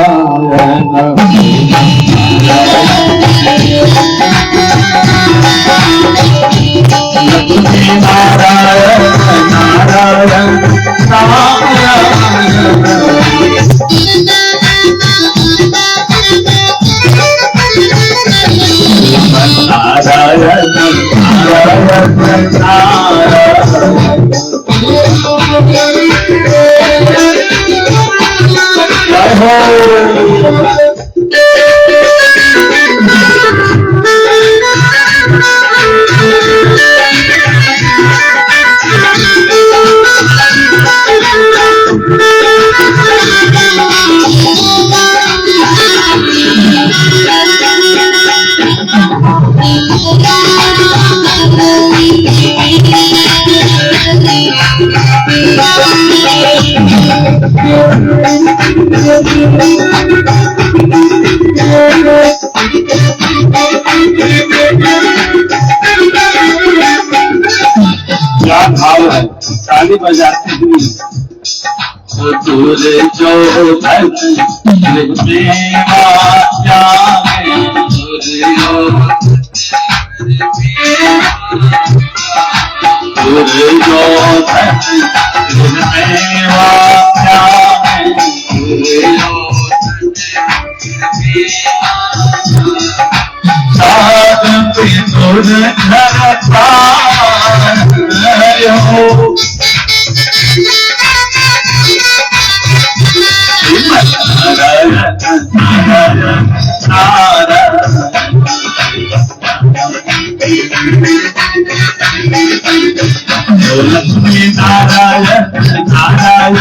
नारायण नारायण नारायण। क्या भाव है, ताली बजाते हुए तुरे जो धन मेवा जाए, तुरे जो धन मेवा जाए, साध पे तुर घर हो लक्ष्मी नारायण नारायण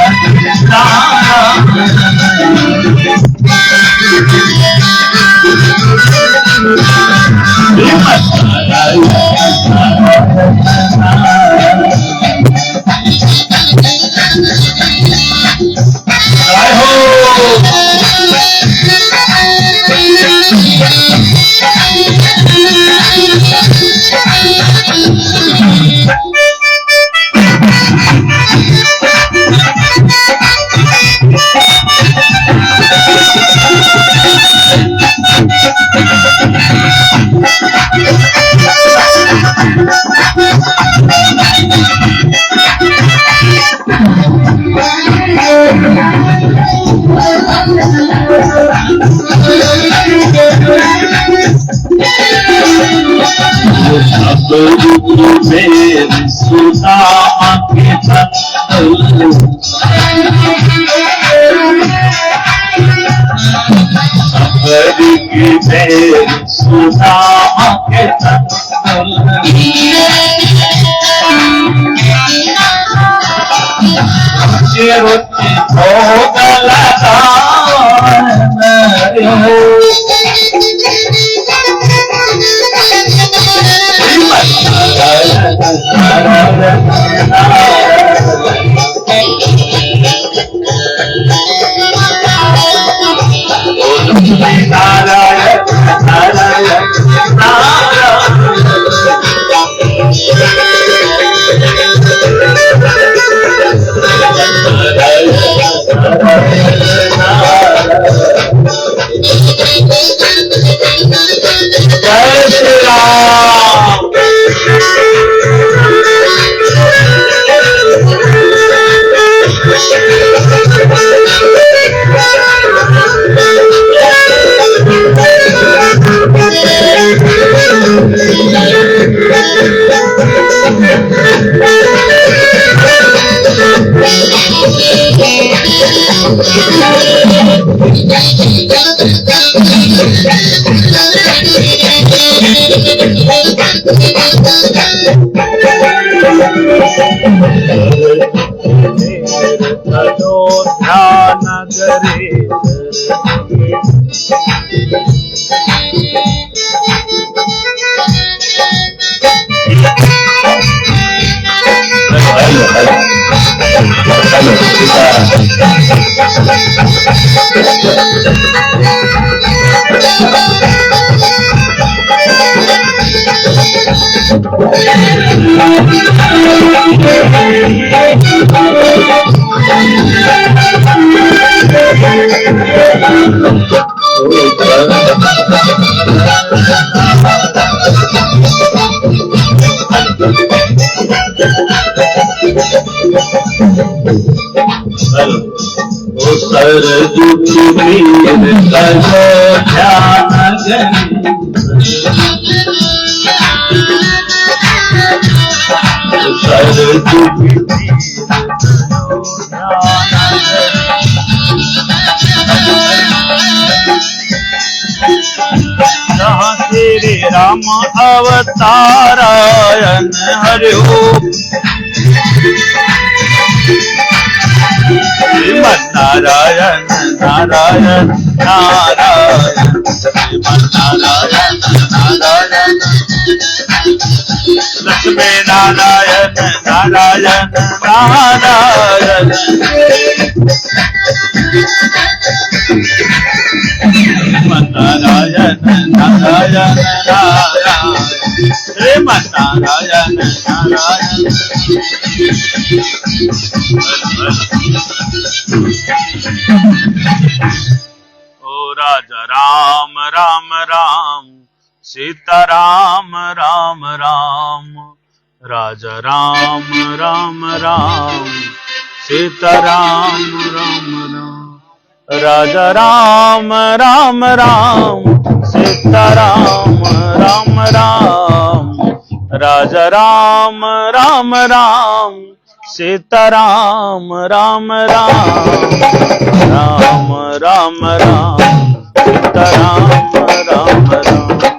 मेरे सुदामा के सफरी की मेरे सुदामा के रुचि भोग लगा नारायण नारायण जय श्री राम। ध्यान करे सर दुखी ध्यान सर दुखी जहाँ तेरे राम अवतारायण हरि ओम श्रीमन नारायण नारायण नारायण श्रीमन नारायण नारायण लक्ष्मी नारायण नारायण नारायण नारायण नारायण नारायण श्रीमन नारायण नारायण। ओ राजा राम राम राम सीता राम राम राम राजा राम राम राम सीता राम राम राम राजा राम राम राम सीता राम राम राम राजा राम राम राम सीता राम राम राम राम राम राम सीता राम राम राम राम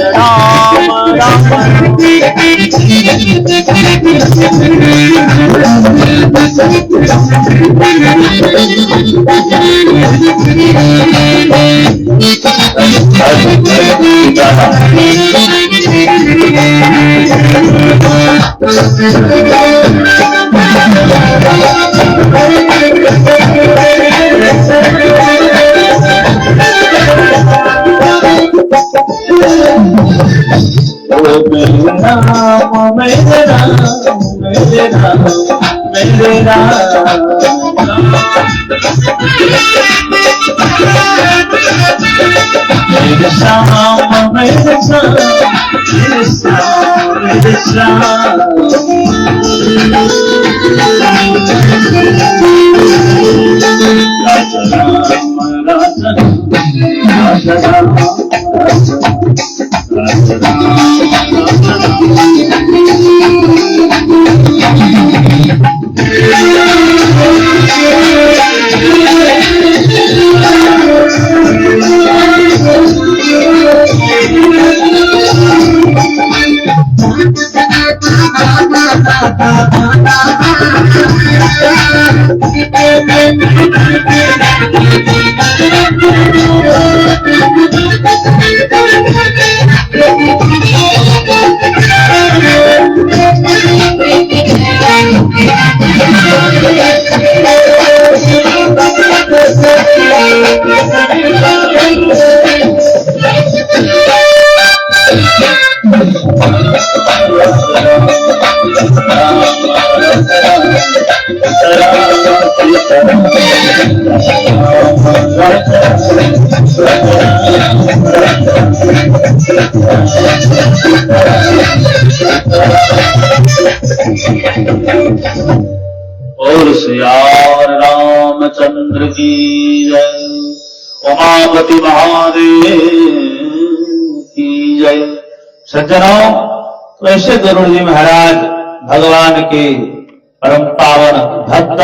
राम और सियार रामचंद्र की जय, उमापति महादेव की जय। सज्जनों, तो ऐसे गरुड़ जी महाराज भगवान के परम पावन भक्त।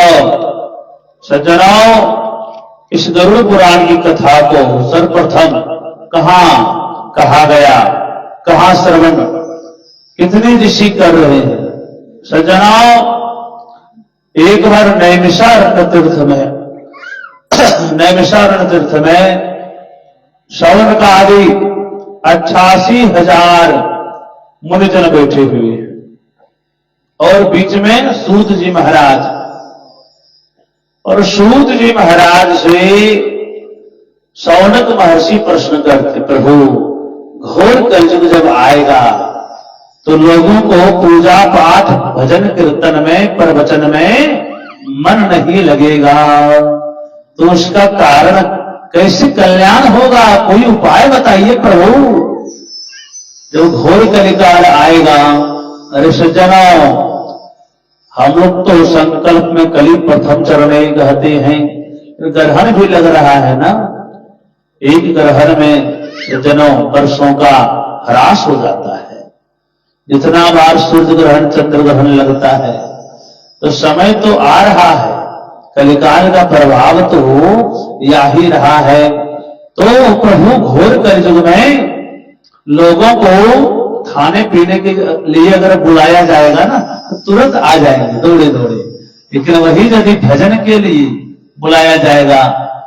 सज्जनों, इस गरुड़ पुराण की कथा को सर्वप्रथम कहां कहा गया, कहां श्रवण कितने ऋषि कर रहे हैं। सज्जनों, एक बार नैमिषारण्य तीर्थ में श्रवण का आदि 88,000 मुनिजन बैठे हुए और बीच में सूत जी महाराज। और सूत जी महाराज से शौनक महर्षि प्रश्न करते, प्रभु घोर कलयुग जब आएगा तो लोगों को पूजा पाठ भजन कीर्तन में प्रवचन में मन नहीं लगेगा, तो उसका कारण कैसे कल्याण होगा, कोई उपाय बताइए प्रभु। जब घोर कलिकाल आएगा, अरे सज्जनों, हम लोग तो संकल्प में कली प्रथम चरणे कहते हैं, ग्रहण भी लग रहा है ना। एक ग्रहण में सज्जनों वर्षों का ह्रास हो जाता है। जितना बार सूर्य ग्रहण चंद्र ग्रहण लगता है तो समय तो आ रहा है, कलिकाल का प्रभाव तो या ही रहा है। तो प्रभु घोर कलयुग में लोगों को खाने पीने के लिए अगर बुलाया जाएगा ना तो तुरंत आ जाएंगे दौड़े दौड़े, लेकिन वही यदि भजन के लिए बुलाया जाएगा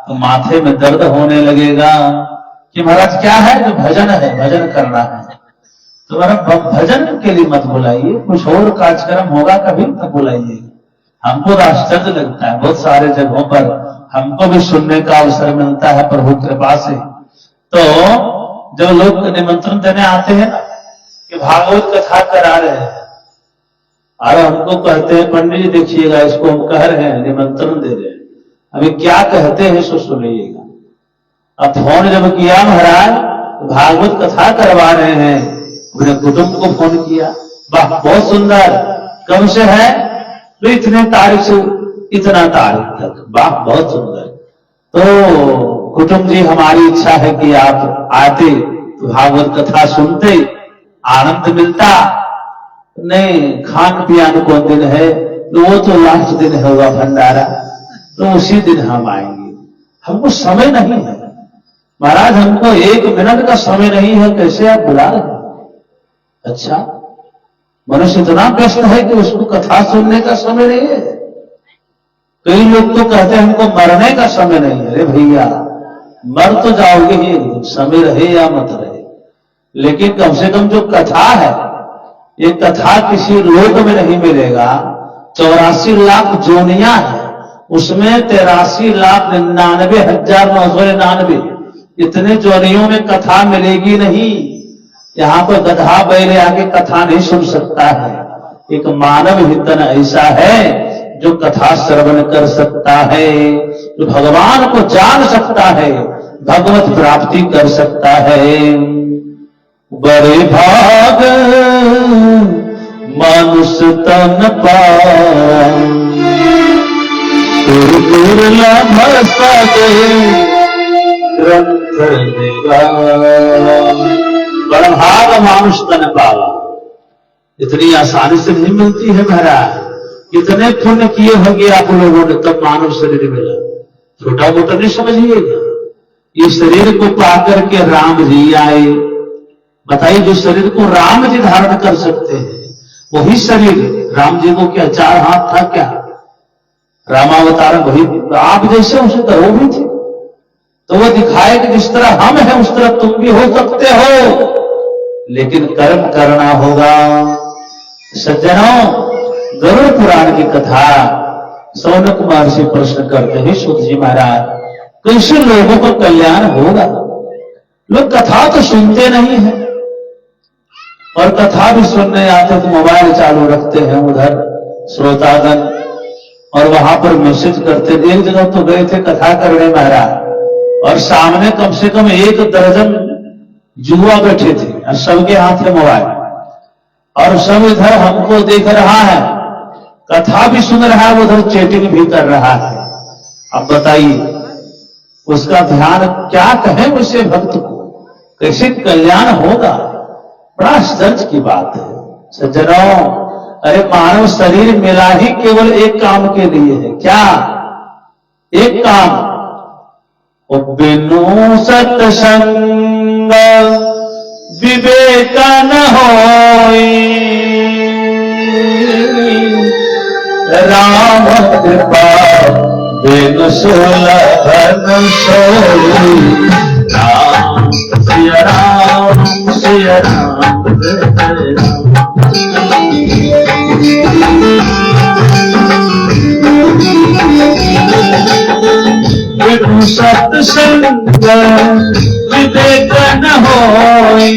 तो माथे में दर्द होने लगेगा कि महाराज क्या है, जो भजन है भजन करना है, तो भजन के लिए मत बुलाइए, कुछ और कार्यक्रम होगा कभी तक बुलाइए, हमको तो आश्चर्य लगता है, बहुत सारे जगहों पर हमको भी सुनने का अवसर मिलता है प्रभु कृपा से। तो जब लोग निमंत्रण देने आते हैं ना कि भागवत कथा करा रहे हैं, और हमको कहते हैं पंडित जी देखिएगा इसको हम कह रहे हैं, निमंत्रण दे रहे हैं, अभी क्या कहते हैं सो सुनिएगा। अब फोन जब किया महाराज भागवत कथा करवा रहे हैं, अपने कुटुंब को फोन किया, वाह बहुत सुंदर, कब से है तो इतने तारीख से इतना तारीख तक, वाह बहुत सुंदर। तो कुटुंब जी हमारी इच्छा है कि आप आते तो भागवत कथा सुनते, आनंद मिलता। नहीं खान पियान कौन दिन है, तो वो तो लास्ट दिन होगा भंडारा, तो उसी दिन हम आएंगे, हमको समय नहीं है महाराज, हमको 1 मिनट का समय नहीं है, कैसे आप बुला रहे हैं? अच्छा मनुष्य इतना व्यस्त है कि उसको कथा सुनने का समय नहीं है। कई लोग तो कहते हैं हमको मरने का समय नहीं है। अरे भैया मर तो जाओगे ही, समय रहे या मत रहे, लेकिन कम से कम जो कथा है, ये कथा किसी लोक में नहीं मिलेगा। 84 लाख जोनियां है, उसमें 83,99,999 इतने जोनियों में कथा मिलेगी नहीं। यहाँ पर गधा बैल आके कथा नहीं सुन सकता है। एक मानव ही तन ऐसा है जो कथा श्रवण कर सकता है, जो भगवान को जान सकता है, भगवत प्राप्ति कर सकता है। बड़े भाग मनुष्य तन पाए, दुर्लभ सदे ग्रंथ बड़ा भाग मानुष तन पावा, इतनी आसानी से नहीं मिलती है महाराज। कितने पुण्य किए होंगे आप लोगों ने तब मानव शरीर मिला, छोटा मोटा नहीं समझिएगा। ये शरीर को पाकर के राम जी आए, बताइए जो शरीर को राम जी धारण कर सकते हैं वही शरीर, राम जी को क्या 4 हाथ था क्या? रामावतार वही आप जैसे उसे तो वो भी थे, तो वो दिखाए कि जिस तरह हम हैं उस तरह तुम भी हो सकते हो, लेकिन कर्म करना होगा। सज्जनों गरुड़ पुराण की कथा सौनक महर्षि प्रश्न करते हैं, सूत जी महाराज कैसे लोगों का कल्याण होगा? लोग कथा तो सुनते नहीं है, और कथा भी सुनने आते तो मोबाइल चालू रखते हैं उधर श्रोतागण, और वहां पर मैसेज करते। एक जगह तो गए थे कथा करने महाराज, और सामने कम से कम 1 दर्जन जुआ बैठे थे, और सबके हाथ में मोबाइल, और सब इधर हमको देख रहा है, कथा भी सुन रहा है, उधर चैटिंग भी कर रहा है। अब बताइए उसका ध्यान क्या कहें उसे भक्त को, कैसे कल्याण होगा? बड़ा आश्चर्य की बात है सज्जनों। अरे मानव शरीर मिला ही केवल एक काम के लिए है, क्या? एक काम, बिनु सत्संग विवेक न होई, राम कृपा बिनु सुलभन सोई। राम सिया राम सिया राम बिनु सत्संग विवेक न होई,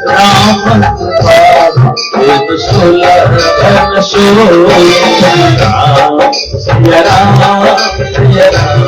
राम कृपा सुलभन सोई। राम सिया राम सिया राम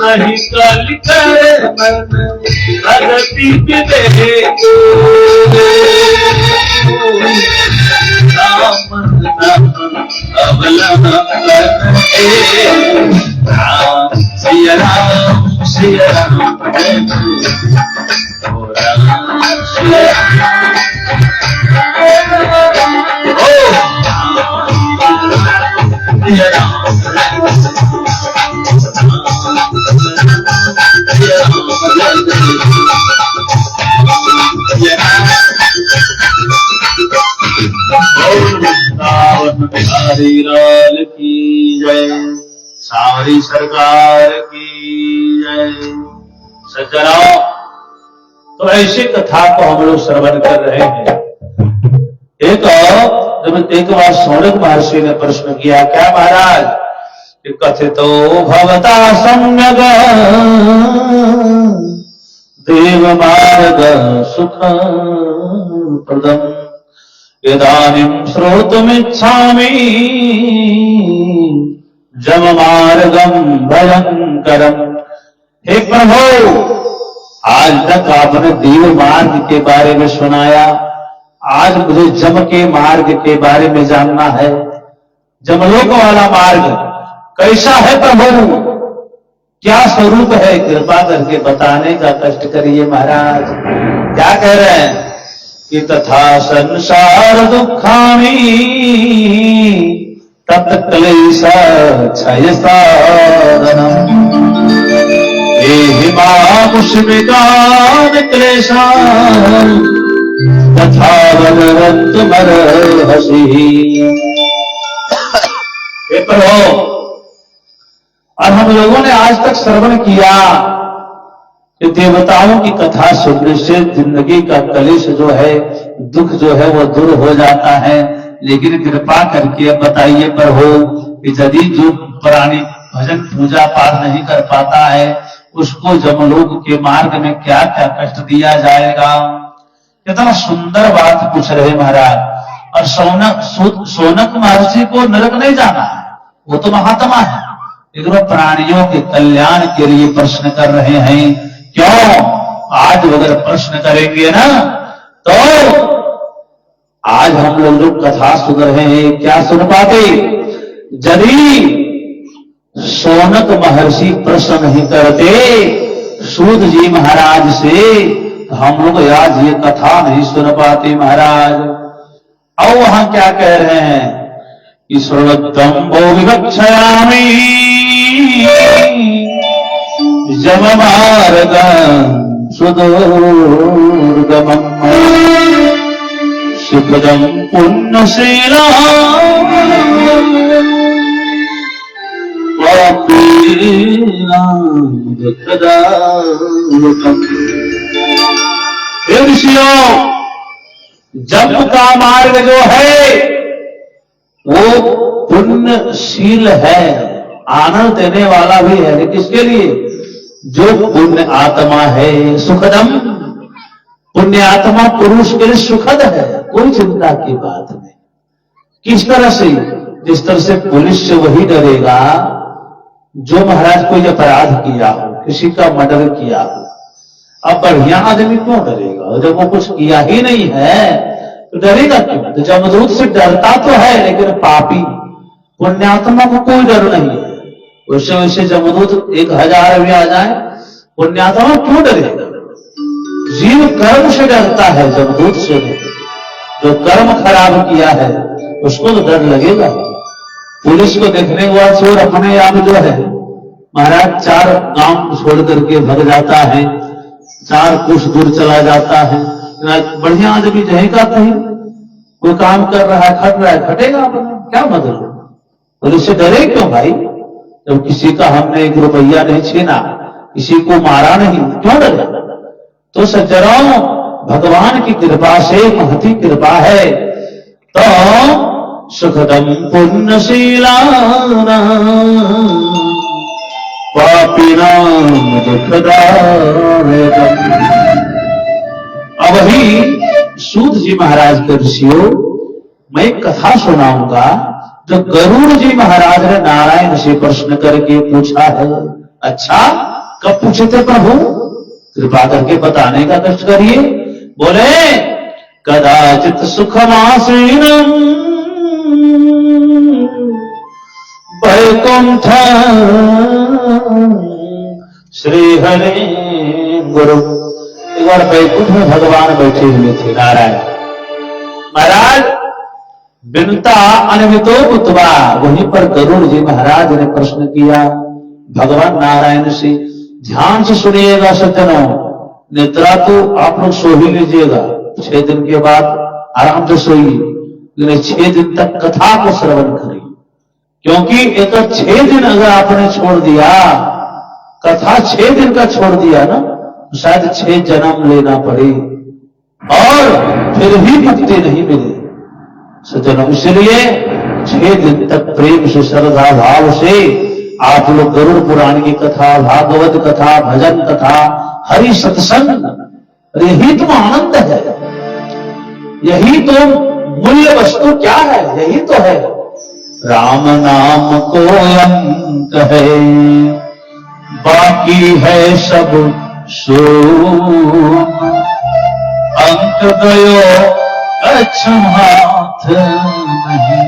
नहीं कल कर मन प्रगति विवेक राम नाम अवलंबन राम सिया राम सिया राम बिहारी लाल की जय, सारी सरकार की जय। सज्जनों, तो ऐसी कथा को हम लोग श्रवण कर रहे हैं। एक बार शौनक महर्षि ने प्रश्न किया, क्या महाराज, कथितो भवता सम्यग देव मार्ग सुख प्रदम इदानीं श्रोतुमिच्छामि जम मार्गम भयंकरम। हे प्रभु, आज तक आपने देव मार्ग के बारे में सुनाया, आज मुझे जम के मार्ग के बारे में जानना है। जमलोक वाला मार्ग कैसा है प्रभु, क्या स्वरूप है, कृपा करके बताने का कष्ट करिए महाराज। क्या कह रहे हैं कि तथा संसार दुखानि तत् क्लेश क्षय साधनम एहि मामुष्मिकान् क्लेशान् तथा वदन्तमर्हसि। हे प्रभु, और हम लोगों ने आज तक श्रवण किया कि देवताओं की कथा सुनने से जिंदगी का कलेश जो है, दुख जो है वो दूर हो जाता है। लेकिन कृपा करके बताइए प्रभु कि यदि जो प्राणी भजन पूजा पाठ नहीं कर पाता है, उसको जमलोक के मार्ग में क्या क्या कष्ट दिया जाएगा। कितना सुंदर बात पूछ रहे महाराज। और शौनक महर्षि को नरक नहीं जाना है, वो तो महात्मा है, लेकिन प्राणियों के कल्याण के लिए प्रश्न कर रहे हैं। क्यों? आज अगर प्रश्न करेंगे ना, तो आज हम लोग जो कथा सुन रहे हैं, क्या सुन पाते? यदि शौनक महर्षि प्रश्न नहीं करते सूत जी महाराज से, तो हम लोग आज ये कथा नहीं सुन पाते महाराज। और वहां क्या कह रहे हैं कि सर्वोत्तम वो विवक्षयामि जम मार्गं सुदुर्गमम् सुखदं पुण्यशीला ऋषियों, जप का मार्ग जो है वो पुण्यशील है, आनंद देने वाला भी है। किसके लिए? जो पुण्य आत्मा है। सुखदम, पुण्य आत्मा पुरुष के लिए सुखद है, कोई चिंता की बात नहीं। किस तरह से? जिस तरह से पुलिस से वही डरेगा जो महाराज कोई अपराध किया हो, किसी का मर्डर किया हो। अब बढ़िया आदमी क्यों डरेगा? जब वो कुछ किया ही नहीं है तो डरेगा क्यों? तो जमदूत से डरता तो है, लेकिन पापी पुण्यात्मा को कोई डर नहीं है। वैसे वैसे जमदूत 1000 भी आ जाए, पुण्यात्मा क्यों डरेगा? जीव कर्म से डरता है, जमदूत से नहीं। जो कर्म खराब किया है उसको तो डर लगेगा। पुलिस को देखने के बाद चोर अपने आप जो है महाराज 4 गांव छोड़ करके भग जाता है, 4 कोस दूर चला जाता है। बढ़िया आदमी जाएगा कहीं, कोई काम कर रहा है, खट रहा है, खटेगा अपना, क्या मतलब? पुलिस से डरे क्यों भाई? जब किसी का हमने 1 रुपया नहीं छीना, किसी को मारा नहीं, क्यों डरे? तो सज्जनों, भगवान की कृपा से महती कृपा है। तो सुखदम पुण्यशीलानां पापिनां दुःखदायकम्। अब ही सूत जी महाराज के ऋषियों, मैं एक कथा सुनाऊंगा जो गरुड़ जी महाराज ने नारायण से प्रश्न करके पूछा है। अच्छा, कब पूछे थे प्रभु? कृपा करके बताने का कष्ट करिए। बोले कदाचित सुखमासीनम वैकुंठ श्री हरि गुरु। एक बार वैकुंठ में भगवान बैठे हुए थे नारायण महाराज। बिनता अनवितो कुतवा, वहीं पर गरुड़ जी महाराज ने प्रश्न किया भगवान नारायण से। ध्यान से सुनिएगा सज्जनों, निद्रा तो आप लोग सो ही लीजिएगा, 6 दिन के बाद आराम से सोइए, लेकिन 6 दिन तक कथा को श्रवण करिए, क्योंकि एक 6 दिन अगर आपने छोड़ दिया, कथा 6 दिन का छोड़ दिया ना, तो शायद 6 जन्म लेना पड़े और फिर भी मुक्ति नहीं मिले सज्जनों। इसलिए 6 दिन तक प्रेम से श्रद्धा भाव से आप लोग गरुड़ पुराण की कथा, भागवत कथा, भजन कथा, हरि सत्संग, यही तो आनंद है, यही तो मूल्य वस्तु क्या है, यही तो है। राम नाम को अंत है, बाकी है सब सो, अंत गयो अच्छा हाथ नहीं,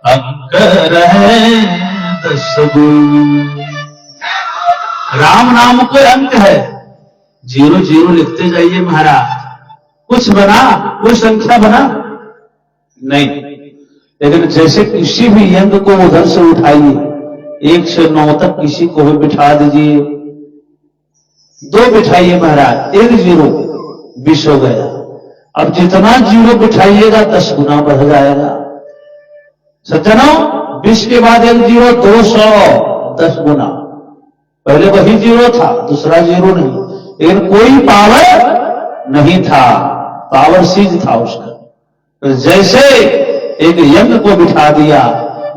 अंक रहे 10 गुण। राम नाम को अंक है, 0 लिखते जाइए महाराज। कुछ बना, कोई संख्या बना नहीं, लेकिन जैसे किसी भी यंग को उधर से उठाइए, 1 से 9 तक किसी को भी बिठा दीजिए, 2 बिठाइए महाराज, 1 0 20 हो गया। अब जितना 0 बिठाइएगा 10 गुना बढ़ जाएगा सज्जनों। 20 के बाद 1 0 200, 10 गुना। पहले वही 0 था, दूसरा 0 नहीं, लेकिन कोई पावर नहीं था, पावर सीज था उसका। तो जैसे एक यंग को बिठा दिया,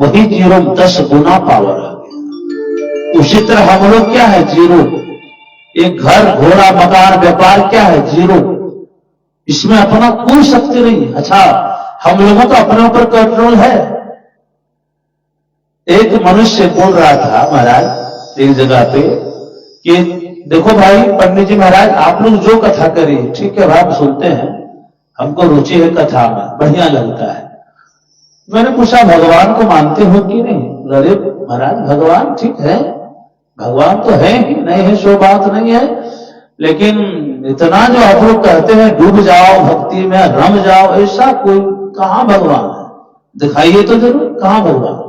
वही 0 10 गुना पावर आ गया। उसी तरह हम लोग क्या है 0, एक घर, घोड़ा, मकान, व्यापार क्या है 0, इसमें अपना कोई शक्ति नहीं। अच्छा, हम लोगों का अपने ऊपर कंट्रोल है। एक मनुष्य बोल रहा था महाराज एक जगह पे कि देखो भाई पंडित जी महाराज, आप लोग जो कथा करिए ठीक है भाई, सुनते हैं, हमको रुचि है कथा में, बढ़िया लगता है। मैंने पूछा भगवान को मानते हो कि नहीं? अरे महाराज भगवान ठीक है, भगवान तो है ही, नहीं है सो बात नहीं है, लेकिन इतना जो आप लोग कहते हैं डूब जाओ भक्ति में, रम जाओ, ऐसा कोई कहां भगवान है? दिखाइए तो जरूर, कहां भगवान,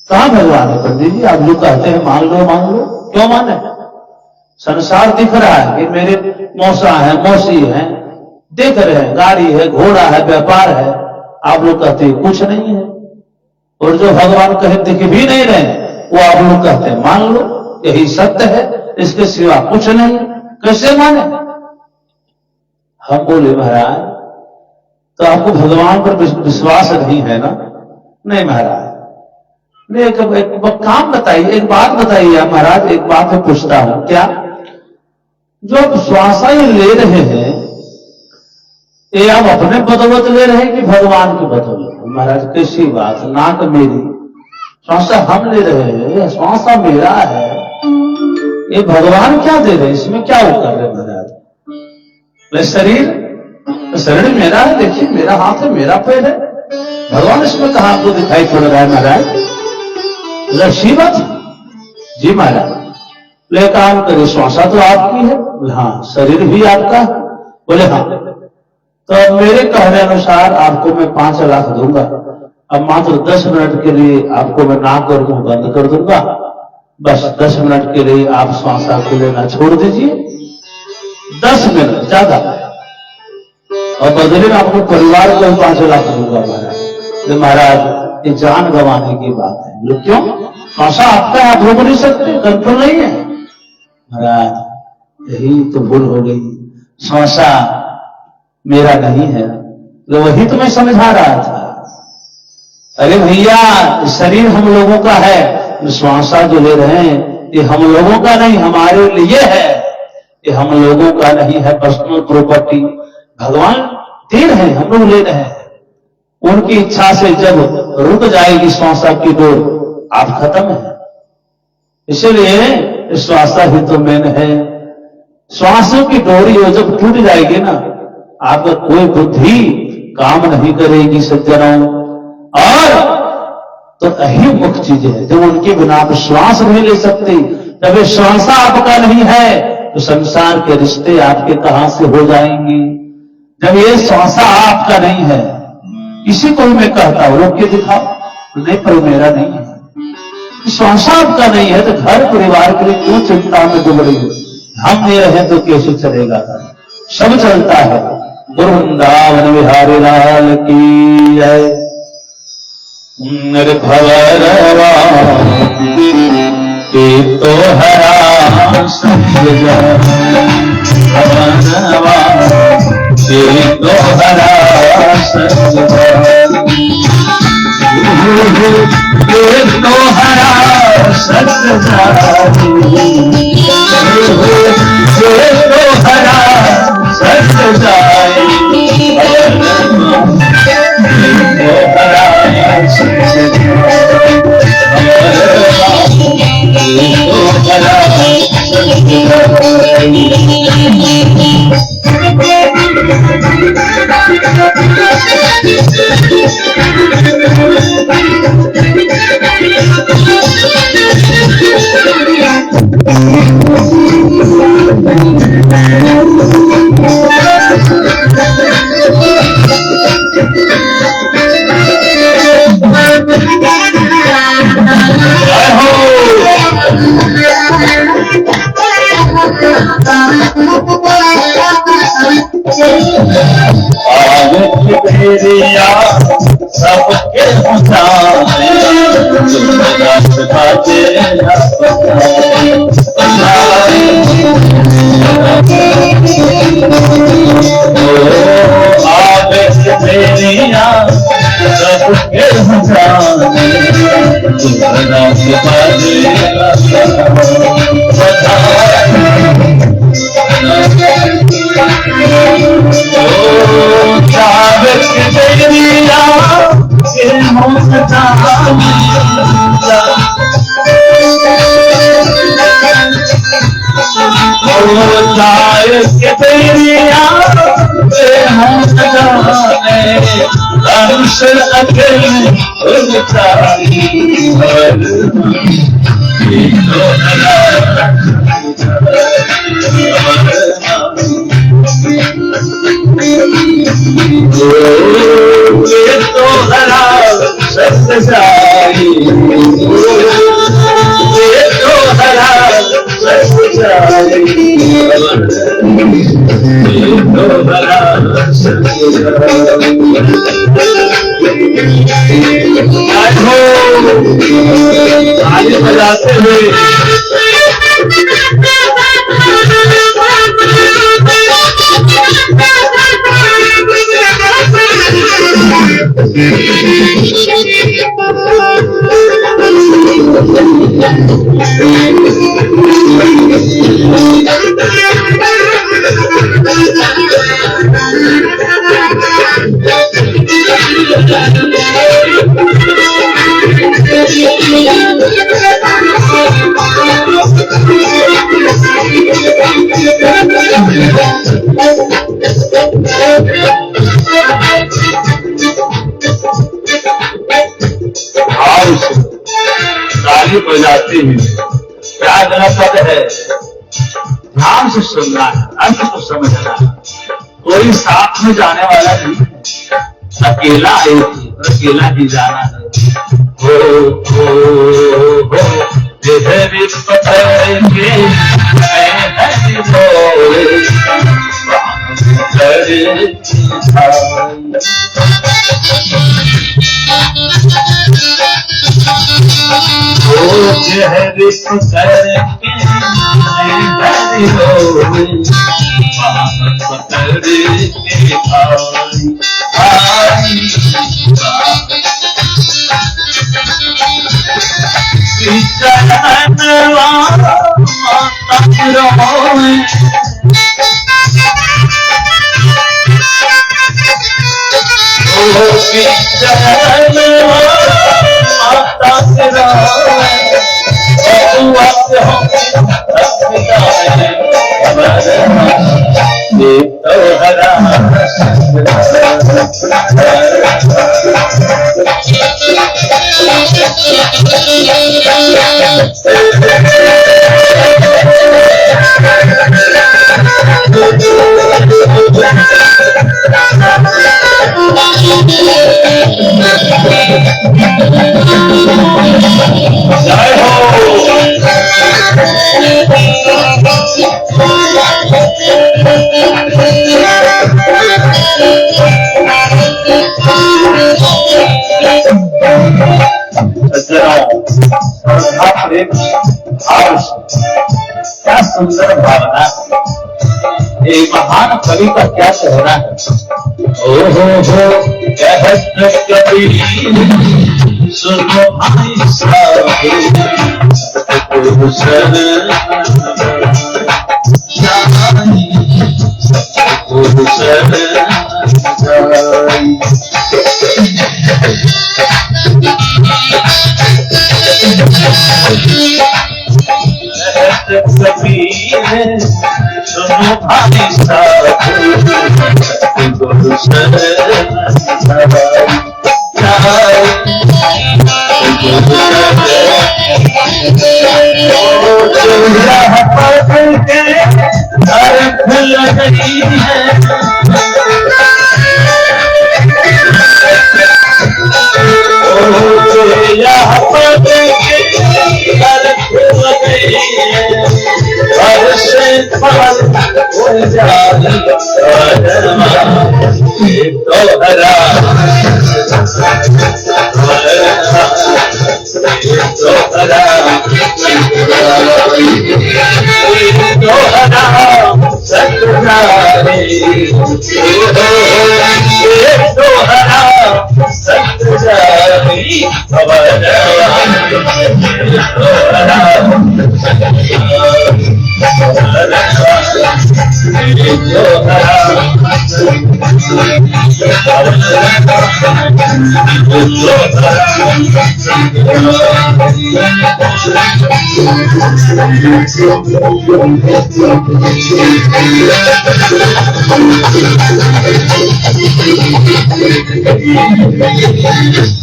कहां भगवान है? पंडित जी आप जो कहते हैं मान लो मान लो, क्यों माने? संसार दिख रहा है कि मेरे मौसा है, मौसी है, देख रहे हैं, गाड़ी है, घोड़ा है, व्यापार है, आप लोग कहते हैं कुछ नहीं है। और जो भगवान कहे दिख भी नहीं रहे, वो आप लोग कहते हैं मान लो, यही सत्य है, इसके सिवा कुछ नहीं। कैसे माने? हम बोले महाराज तो आपको भगवान पर विश्वास नहीं है ना? नहीं महाराज, एक काम बताइए, एक बात बताइए महाराज। एक बात मैं पूछता हूं, क्या जो आप श्वास ले रहे हैं, ये आप अपने बदौलत ले रहे हैं कि भगवान की बदौलत? महाराज कैसी बात, नाक मेरी, श्वास हम ले रहे हैं, श्वास मेरा है, ये भगवान क्या दे रहे हैं, इसमें क्या वो कर रहे हैं महाराज? शरीर मेरा है, देखिए मेरा हाथ है, मेरा पैर है, भगवान इसमें कहां आपको दिखाई पड़ रहा है महाराज? रशी बात जी महाराज। ले काम करे, श्वासा तो आपकी है? बोले हाँ। शरीर भी आपका है? बोले हाँ। तो मेरे कहने अनुसार आपको मैं 5 लाख दूंगा, अब मात्र 10 मिनट के लिए आपको मैं नाक और मुंह बंद कर दूंगा, बस 10 मिनट के लिए आप श्वासा को लेना छोड़ दीजिए, 10 मिनट ज्यादा, और बदले में आपको परिवार को 5 लाख दूंगा महाराज। महाराज ये जान गंवाने की बात है। लोग क्यों? श्वासा आपका, आप रोक नहीं सकते, कंट्रोल नहीं है महाराज। यही तो भूल हो गई, श्वासा मेरा नहीं है, तो वही तो मैं समझा रहा था। अरे भैया शरीर हम लोगों का है, श्वासा जो ले रहे हैं ये हम लोगों का नहीं, हमारे लिए है, ये हम लोगों का नहीं है, पर्सनल प्रॉपर्टी भगवान दे रहे हैं, हम लोग ले रहे हैं। उनकी इच्छा से जब रुक जाएगी श्वासा की डोर, आप खत्म है। इसलिए श्वासा ही तो मेन है। श्वासों की डोरी हो जब टूट जाएगी ना, आपका कोई बुद्धि काम नहीं करेगी सज्जनों। और तो यही मुख्य चीज है, जब उनके बिना आप श्वास नहीं ले सकते, जब ये श्वासा आपका नहीं है तो संसार के रिश्ते आपके कहां से हो जाएंगे। जब ये श्वासा आपका नहीं है, किसी को भी मैं कहता हूं रोक के दिखाओ, नहीं पर मेरा नहीं है। श्वासा आपका नहीं है तो घर परिवार के लिए क्यों चिंता में डूब रही हो? हम नहीं रहे तो कैसे चलेगा? सब चलता है। गुरु वृंदावन बिहारी लाल की जय। भवरवा तो हरा संग भवरवा तो हरा संग तो हरा सत तो हरा सत जाए तो हरा सत सबके आगे बजाते हुए ताली बजाते हैं। क्या जनपद है, ध्यान से सुनना है, अर्थ को समझना है। कोई साथ में जाने वाला नहीं, अकेला आए थे, अकेला ही जाना है। वाक्य ये तो हरा जय हो। क्या सुंदर भावना, एक महान कवि का क्या कहना है। ओहो हो कहत कबीर सुनो भाई साहब कबीर सुनो भाई साहब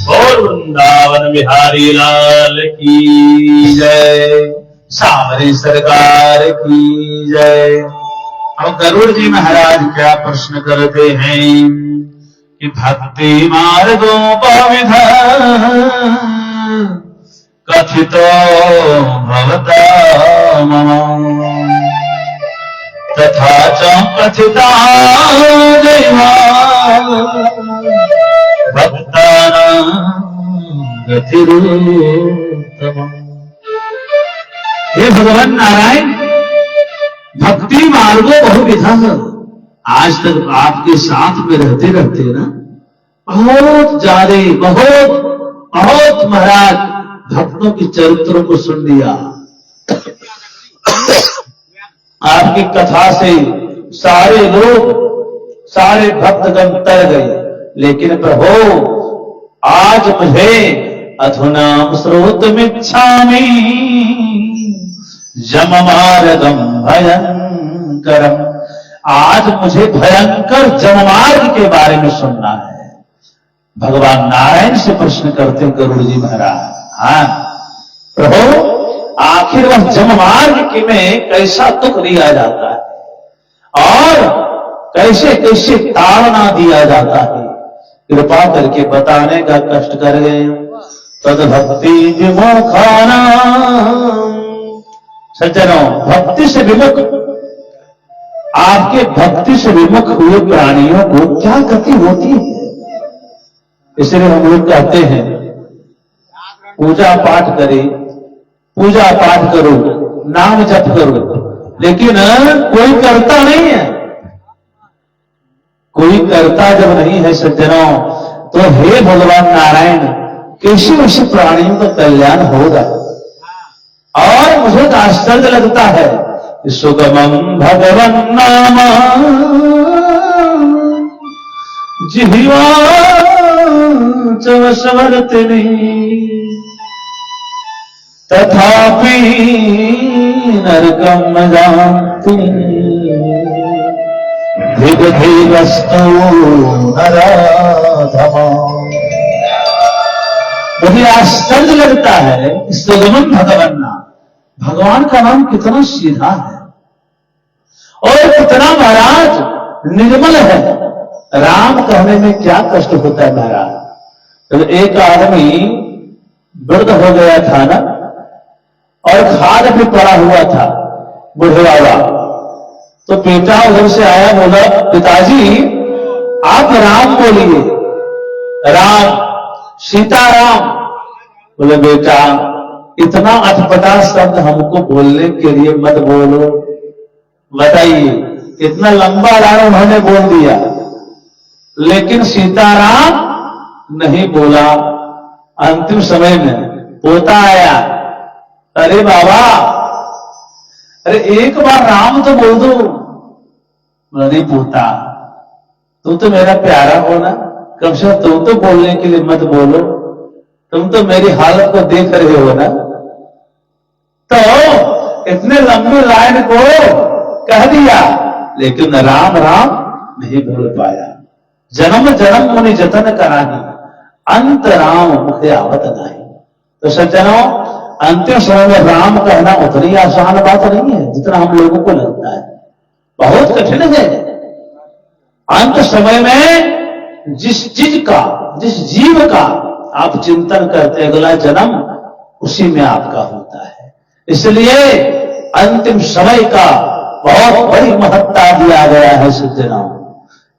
और वृंदावन बिहारी लाल की जय, सावरी सरकार की जय। अब गरुड़ जी महाराज क्या प्रश्न करते हैं कि भक्ति मार्गों पाविध कथितो भवता मम तथा च कथिता देवा भक्तानां गतिरुत्तमम्। हे भगवान नारायण, भक्ति मार्गो बहुविधा। आज तक आपके साथ में रहते रहते ना बहुत ज्यादा बहुत महाराज भक्तों के चरित्रों को सुन लिया। आपकी कथा से सारे लोग सारे भक्तगण तर गए, लेकिन प्रभु आज मुझे अधुना श्रोतुमिच्छामि जममार्गम भयंकरम। आज मुझे भयंकर जममार्ग के बारे में सुनना है। भगवान नारायण से प्रश्न करते हैं गरुड़ जी महाराज। हाँ प्रभु, आखिर वह जममार्ग के में कैसा दुख दिया जाता है और कैसे कैसे ताड़ना दिया जाता है, कृपा करके बताने का कष्ट कर गए। तद भक्ति विमुखाना, सज्जनों, भक्ति से विमुख, आपके भक्ति से विमुख हुए प्राणियों को क्या गति होती है। इसलिए हम लोग कहते हैं पूजा पाठ करें, पूजा पाठ करो, नाम जप करो, लेकिन कोई करता नहीं है। कोई करता जब नहीं है सज्जनों, तो हे भगवान नारायण, कैसे वैसे प्राणियों का कल्याण होगा। और मुझे तो आश्चर्य लगता है, सुगमम भगवन नाम जिह्वा च वशवर्तिनी तथापि नरकम न जानती धिगधिगस्तु नराधमा। मुझे आश्चर्य लगता है कि सुगमन भगवान नाम, भगवान का नाम कितना सीधा है और कितना महाराज निर्मल है। राम कहने में क्या कष्ट होता है महाराज। तो एक आदमी वृद्ध हो गया था ना और खाद भी पड़ा हुआ था बूढ़े बाबा। तो बेटा उधर से आया, बोला पिताजी आप राम बोलिए, राम सीताराम। बोले बेटा इतना अटपटा शब्द हमको बोलने के लिए मत बोलो। बताइए इतना लंबा राम उन्होंने बोल दिया लेकिन सीताराम नहीं बोला। अंतिम समय में पोता आया, अरे बाबा अरे एक बार राम तो बोल दो। नहीं पोता तुम तो मेरा प्यारा हो ना, कम से कम तुम तो बोलने के लिए मत बोलो, तुम तो मेरी हालत को देख रहे हो ना। तो इतने लंबी लाइन को कह दिया लेकिन राम राम नहीं बोल पाया। जन्म जन्म मुनि जतन कराही अंत राम मुखे आवत नहीं। तो सज्जनों अंतिम समय में राम कहना उतनी आसान बात नहीं है जितना हम लोगों को लगता है, बहुत कठिन है। अंत समय में जिस चीज का जिस जीव का आप चिंतन करते अगला जन्म उसी में आपका होता है। इसलिए अंतिम समय का बहुत बड़ी महत्ता दिया गया है सज्जनों।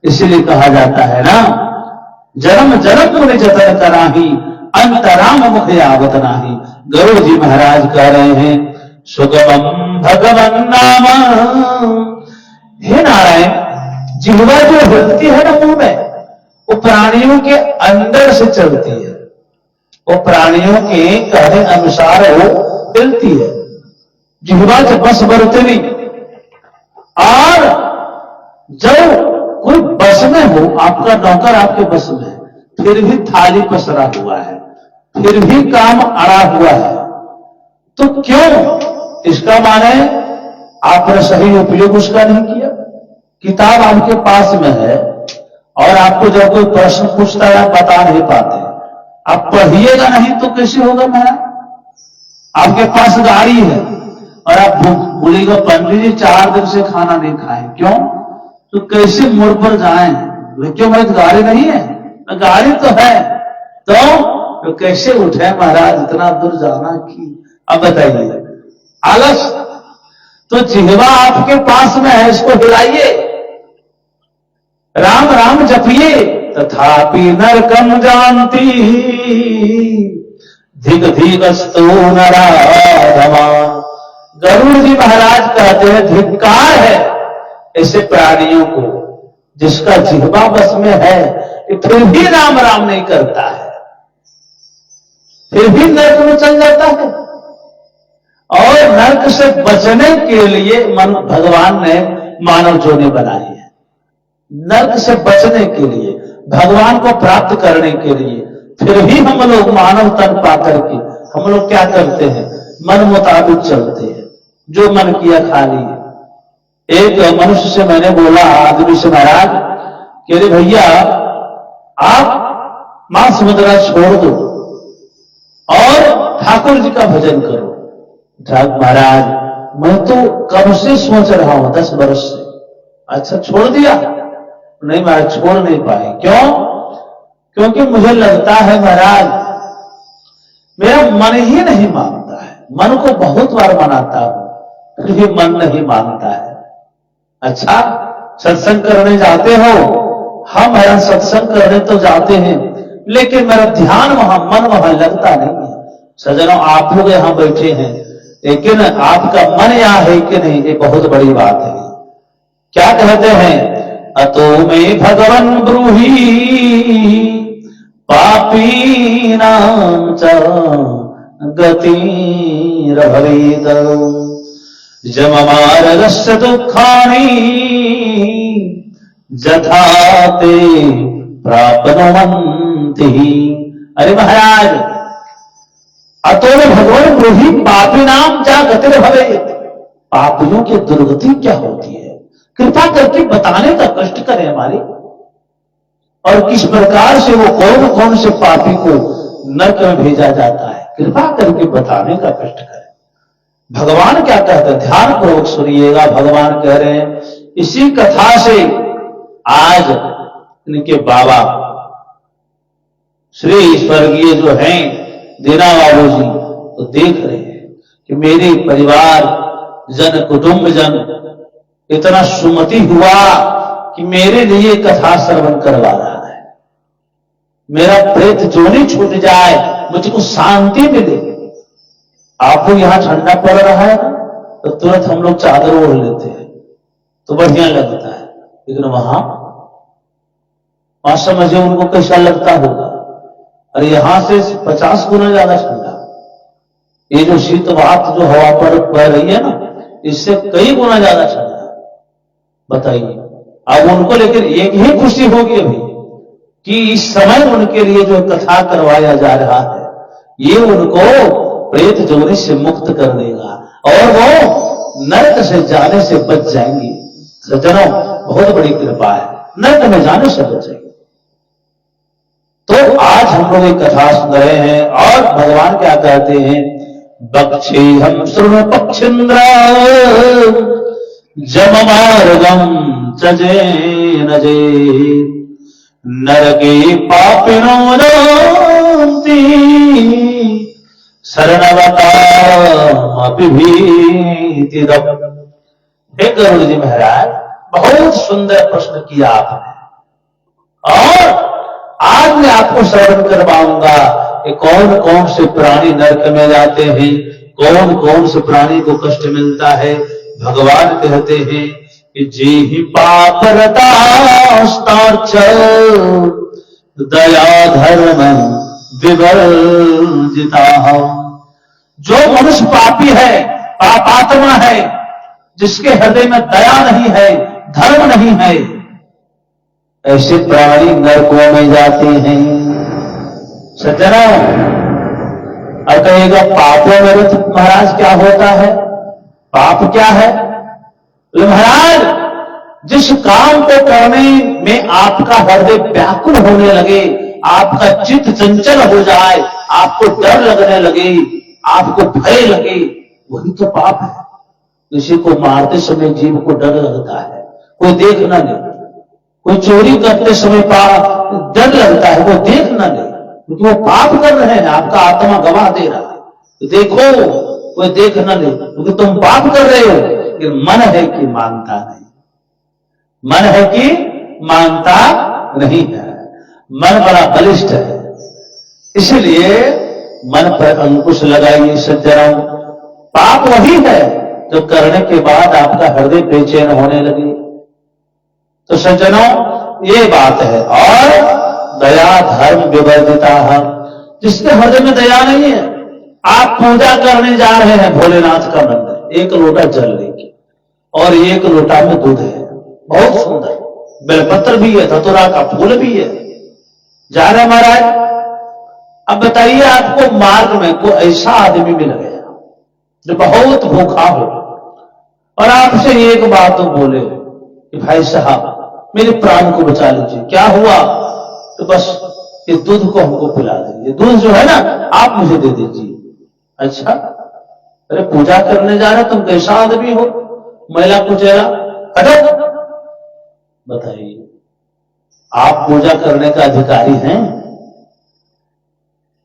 इसलिए कहा जाता है ना जन्म जन्म मुनि जतन कराही अंत राम मुखे आवत नाही। गरुड़ जी महाराज कह रहे हैं सुगमम भगवन नाम। हे नारायण जिह्वा जो हिलती है ना मुंह में वो प्राणियों के अंदर से चलती है, वो प्राणियों के कहने अनुसार वो हिलती है। जिह्वा जब बस बरते नहीं और जब कोई बस में हो, आपका नौकर आपके बस में है फिर भी थाली पसरा हुआ है, फिर भी काम अड़ा हुआ है, तो क्यों? इसका माने आपने सही उपयोग उसका नहीं किया। किताब आपके पास में है और आपको जब कोई प्रश्न पूछता है आप बता नहीं पाते, आप पढ़िएगा नहीं तो कैसे होगा महाराज। आपके पास गाड़ी है और आप बोलेगा पंडित जी 4 दिन से खाना नहीं खाए, क्यों? तो कैसे मोड़ पर जाएं? क्यों भाई गाड़ी नहीं है? गाड़ी तो है तो कैसे उठे महाराज, इतना दूर जाना की। अब बताइए आलस। तो जिह्वा आपके पास में है, इसको हिलाइए, राम राम जपिए। तथापि नरकम जानती धिग धिगस्तु नराधमा। गरुड़ जी महाराज कहते हैं धिक्कार है ऐसे प्राणियों को जिसका जिह्वा बस में है फिर भी राम राम नहीं करता है, फिर भी नरक में चल जाता है। और नरक से बचने के लिए भगवान ने मानव जोनी बनाई है। नरक से बचने के लिए, भगवान को प्राप्त करने के लिए, फिर भी हम लोग मानव तन पा करके हम लोग क्या करते हैं? मन मुताबिक चलते हैं, जो मन किया खा लिए। एक मनुष्य से मैंने बोला, आदमी से, महाराज कह रहे भैया आप मांस मदिरा छोड़ दो और ठाकुर जी का भजन करो। महाराज मैं तो कब से सोच रहा हूं, 10 वर्ष से। अच्छा छोड़ दिया? नहीं महाराज छोड़ नहीं पाए। क्यों? क्योंकि मुझे लगता है महाराज मेरा मन ही नहीं मानता है। मन को बहुत बार मनाता हूं फिर भी मन नहीं मानता है। अच्छा सत्संग करने जाते हो? हम मेरा सत्संग करने तो जाते हैं लेकिन मेरा ध्यान वहां, मन वहां लगता नहीं है। सज्जनों आप लोग यहां बैठे हैं लेकिन आपका मन यहां है कि नहीं, ये बहुत बड़ी बात है। क्या कहते हैं? अतो में भगवन ब्रूहि पापी नाम च गति रभवेद जममारगस्य दुखानि जथा ते प्राप्नुवन्ति। अरे महाराज अतो भगवान ब्रूहि पापी नाम जा गतिर भवे, पापियों की दुर्गति क्या होती है, कृपा करके बताने का कष्ट करें हमारे, और किस प्रकार से वो कौन कौन से पापी को नरक में भेजा जाता है, कृपा करके बताने का कष्ट करें। भगवान क्या कहते हैं, ध्यान पूर्वक सुनिएगा। भगवान कह रहे हैं इसी कथा से आज इनके बाबा श्री स्वर्गीय जो हैं दीना बाबू जी तो देख रहे हैं कि मेरे परिवार जन कुटुंब जन इतना सुमति हुआ कि मेरे लिए कथा श्रवण करवा रहा है, मेरा प्रेत जोनी छूट जाए, मुझको शांति मिले। आपको यहां ठंडा पड़ रहा है तो तुरंत हम लोग चादर ओढ़ लेते हैं तो बढ़िया लगता है, लेकिन वहां समझे उनको कैसा लगता होगा, और यहां से 50 गुना ज्यादा ठंडा। ये जो शीत वात जो हवा पर बह रही है ना, इससे कई गुना ज्यादा ठंडा। बताइए अब उनको, लेकिन एक ही खुशी होगी अभी कि इस समय उनके लिए जो कथा करवाया जा रहा है ये उनको प्रेत जोनी से मुक्त कर देगा और वो नरक से जाने से बच जाएंगे। सज्जनों बहुत बड़ी कृपा है, नरक में जाने से बच जाएंगे। तो आज हम लोग एक कथा सुन रहे हैं और भगवान क्या कहते हैं, बक्षे हम श्रृणु पक्षिंद्र जम मार्गम चजे नजे नरके पापिनो नान्ति शरणवतामपि भीतिदम्। हे गरुड़ जी महाराज, बहुत सुंदर प्रश्न किया आपने, और आज मैं आपको श्रवण करवाऊंगा कि कौन कौन से प्राणी नरक में जाते हैं, कौन कौन से प्राणी को कष्ट मिलता है। भगवान कहते हैं कि जेहि पाप रतास्तार्च दया धर्म विवर्जिता। जो मनुष्य पापी है, पापात्मा है, जिसके हृदय में दया नहीं है, धर्म नहीं है, ऐसे प्राणी नरकों में जाते हैं। सज्जनों अब कहेगा पापों में तो महाराज क्या होता है, पाप क्या है? तो महाराज जिस काम को करने में आपका हृदय व्याकुल होने लगे, आपका चित्त चंचल हो जाए, आपको डर लगने लगे, आपको भय लगे, वही तो पाप है। किसी को मारते समय जीव को डर लगता है, कोई देख ना ले, कोई चोरी करते समय डर लगता है, वो देख ना ले, क्योंकि वो पाप कर रहे हैं, आपका आत्मा गवाह दे रहा है। तो देखो कोई देख ना ले, क्योंकि तुम पाप कर रहे हो। लेकिन मन है कि मानता नहीं, मन है कि मानता नहीं है, मन बड़ा बलिष्ठ है। इसलिए मन पर अंकुश लगाइए सज्जनों। पाप वही है जो करने के बाद आपका हृदय बेचैन होने लगे। तो सज्जनों ये बात है। और दया धर्म विवर्जिता, जिसके हृदय में दया नहीं है, आप पूजा करने जा रहे हैं भोलेनाथ का मंदिर, एक लोटा जल लेके और एक लोटा में दूध है, बहुत सुंदर, बेलपत्र भी है, धतूरा का फूल भी है, जा रहे महाराज। अब बताइए आपको मार्ग में कोई ऐसा आदमी मिल गया जो बहुत भूखा हो और आपसे एक बात बोले कि भाई साहब मेरे प्राण को बचा लीजिए, क्या हुआ? तो बस ये दूध को हमको पिला दीजिए, दूध जो है ना आप मुझे दे दीजिए। अच्छा, अरे पूजा करने जा रहे तुम कैसा आदमी हो, महिला कुचेला, हटो। बताइए आप पूजा करने का अधिकारी हैं?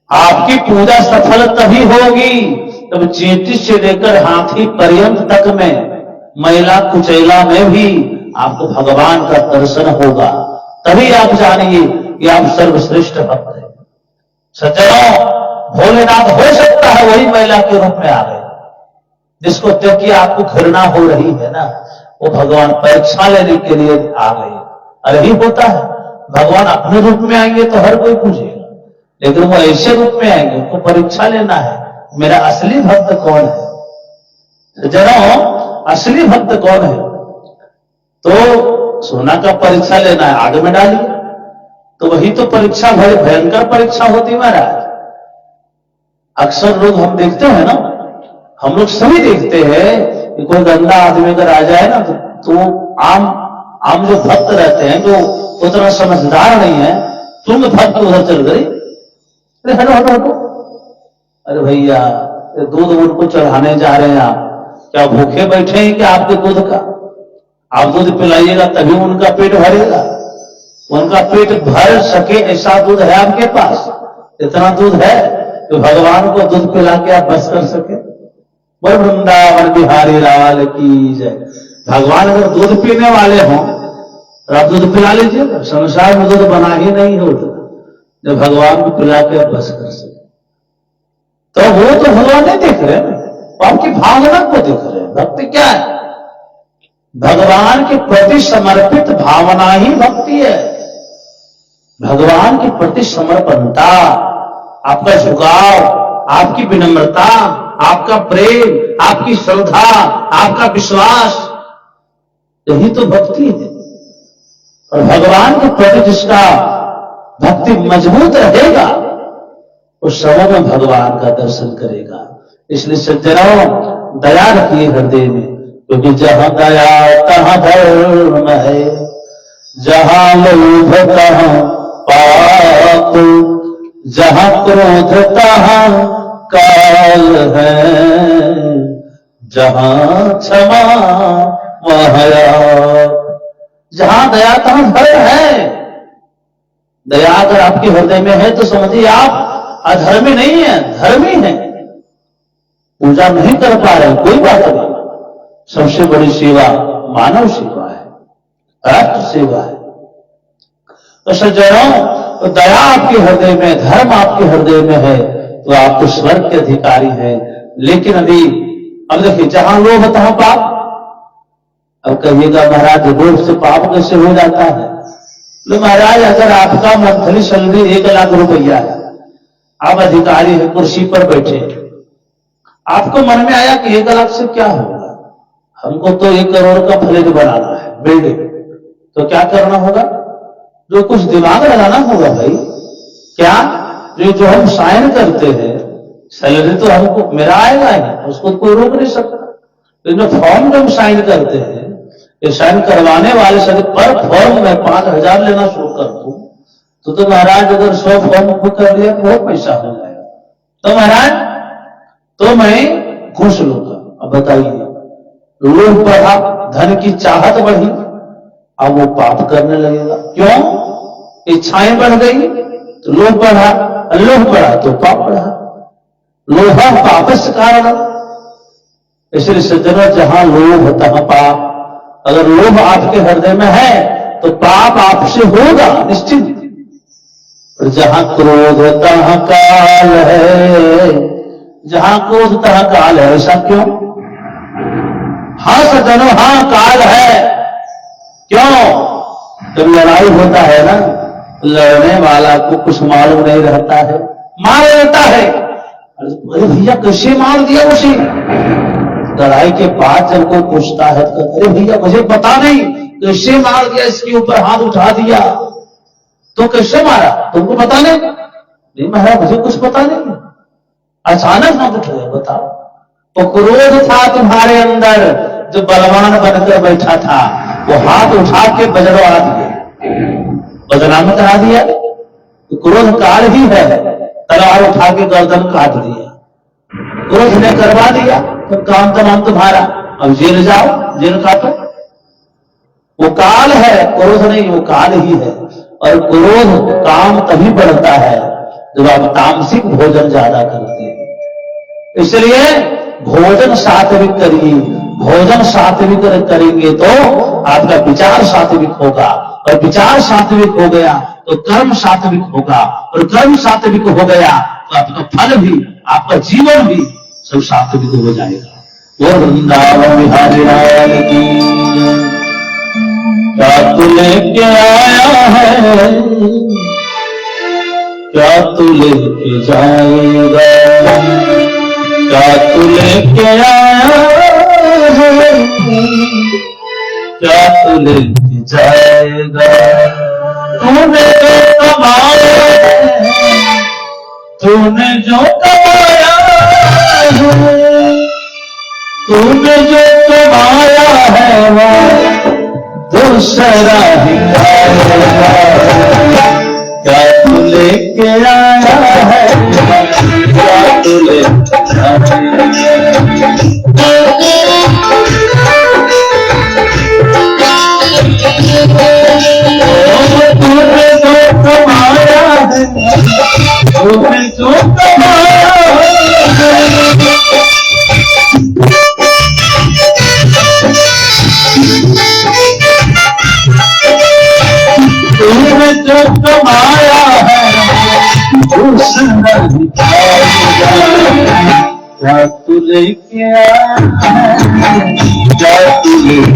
आपकी पूजा सफल तभी होगी तब चींटी से लेकर हाथी पर्यंत तक में, महिला कुचैला में भी आपको भगवान का दर्शन होगा, तभी आप जानिए कि आप सर्वश्रेष्ठ भक्त हैं। सज्जनों भोलेनाथ हो सकता है वही महिला के रूप में आ गए, जिसको देख के आपको घृणा हो रही है ना, वो भगवान परीक्षा लेने के लिए आ गए। अरे ही होता है, भगवान अपने रूप में आएंगे तो हर कोई पूछेगा, लेकिन वो ऐसे रूप में आएंगे, उनको परीक्षा लेना है, मेरा असली भक्त कौन है। जरा असली भक्त कौन है? तो सोना का परीक्षा लेना है, आग में डालिए, तो वही तो परीक्षा बड़ी भयंकर परीक्षा होती महाराज। अक्सर लोग हम देखते हैं ना, हम लोग सभी देखते हैं कि कोई गंदा आदमी अगर आ जाए ना तो आम जो भक्त रहते हैं, जो उतना समझदार नहीं है, तुम भक्त उधर चल गए, अरे हटो हटो हटो, अरे भैया दूध उनको चढ़ाने जा रहे हैं आप, क्या भूखे बैठे हैं क्या आपके दूध का? आप दूध पिलाइएगा तभी उनका पेट भरेगा। उनका पेट भर सके ऐसा दूध है आपके पास? इतना दूध है तो भगवान को दूध पिला के आप बस कर सके? बोल वृंदावन बिहारी लाल की जय। भगवान अगर दूध पीने वाले हों तो आप दूध पिला लीजिए। संसार में दूध बना ही नहीं होता जब भगवान को पिला के आप बस कर सके। तो वो तो भगवान नहीं देख रहे, वो आपकी भावना को देख रहे हैं। भक्ति क्या है? भगवान के प्रति समर्पित भावना ही भक्ति है। भगवान के प्रति समर्पणता, आपका झुकाव, आपकी विनम्रता, आपका प्रेम, आपकी श्रद्धा, आपका विश्वास, यही तो भक्ति है। और भगवान के प्रति जिसका भक्ति मजबूत रहेगा उस समय में भगवान का दर्शन करेगा। इसलिए सज्जनों, दया रखिए हृदय में, क्योंकि जहां दया तहां धर्म है, जहां लोभ तहां पाप, जहां क्रोध तहां काल है, जहां क्षमा वहां। जहां दया तहां धर्म है। दया अगर आपके हृदय में है तो समझिए आप अधर्मी नहीं है, धर्मी है। पूजा नहीं कर पा रहे, कोई बात नहीं। सबसे बड़ी सेवा मानव सेवा है, राष्ट्र सेवा है। तो सज्जनों, तो दया आपके हृदय में, धर्म आपके हृदय में है तो आप तो स्वर्ग के अधिकारी हैं। लेकिन अब देखिए, जहां लोभ तहां पाप। अब कहिएगा महाराज लोभ से पाप कैसे हो जाता है? तो महाराज, अगर आपका मंथली सैलरी 1 लाख रुपया है, आप अधिकारी है, कुर्सी पर बैठे, आपको मन में आया कि 1 लाख से क्या होगा, हमको तो 1 करोड़ का फ्लैट बनाना है, बिल्डिंग, तो क्या करना होगा? जो कुछ दिमाग लगाना होगा भाई। क्या जो हम साइन करते हैं, सैलरी तो हमको मेरा आएगा ही, उसको कोई रोक नहीं सकता। लेकिन फॉर्म जो हम साइन करते हैं, ये साइन करवाने वाले से पर फॉर्म में 5,000 लेना शुरू कर दूं तो महाराज अगर 100 फॉर्म बुक कर लिया तो बहुत पैसा हो जाएगा। तो महाराज, तो मैं घूस लूंगा। अब बताइए, लोभ बढ़ा, धन की चाहत बढ़ी, अब वो पाप करने लगेगा। क्यों? इच्छाएं बढ़ गई तो लोभ बढ़ा, लोभ बढ़ा तो पाप बढ़ा। लोभा पापस्य कारण। इसलिए सज्जनों, जहां लोभ तहां पाप। अगर लोभ आपके हृदय में है तो पाप आपसे होगा निश्चित। और जहां क्रोध तहां काल है, जहां क्रोध तहां काल है। ऐसा क्यों? हाँ सज्जनों, हाँ काल है। क्यों? जब लड़ाई होता है ना, लड़ने वाला को कुछ मालूम नहीं रहता है, मार देता है। अरे भैया कैसे मार दिया उसे? लड़ाई के बाद जब कोई पूछता है तो अरे भैया मुझे पता नहीं, कैसे मार दिया, इसके ऊपर हाथ उठा दिया, तो कैसे मारा तुमको पता नहीं? नहीं महाराज, मुझे कुछ पता नहीं, अचानक हाथ उठ गया। बताओ, तो क्रोध था तुम्हारे अंदर, जो बलवान बनकर बैठा था, वो हाथ उठा के बजरवा दिया, बदनाम करा दिया। तो क्रोध काल ही है, तलवार उठा के गर्दन काट दिया, क्रोध ने करवा दिया। तो काम तमाम तुम्हारा, अब जेल जाओ, जेल काटो। वो काल है, क्रोध नहीं, वो काल ही है। और क्रोध काम तभी बढ़ता है जब आप तामसिक भोजन ज्यादा करते हैं। इसलिए भोजन सात्विक करिए। भोजन सात्विक करेंगे तो आपका विचार सात्विक होगा, और विचार सात्विक हो गया तो कर्म सात्विक होगा, और कर्म सात्विक हो गया तो आपका फल भी, आपका जीवन भी सब सात्विक हो जाएगा। वो वृंदावन बिहारी लाल की। क्या तू लेके आया है, क्या तू लेके जाएगा, क्या तू लेके आया है, क्या तू लेके जाएगा। तूने जो कमाया, तूने जो कमाया है, तूने जो कमाया है वो दूसरा ही खाएगा, क्या तू लेके आया है, क्या तू लेके आया। तूने जो कमाया है, तूने जो कमाया है, तूने जो कमाया है दूसरा ही खाएगा, क्या तू लेके आया है, क्या तू लेके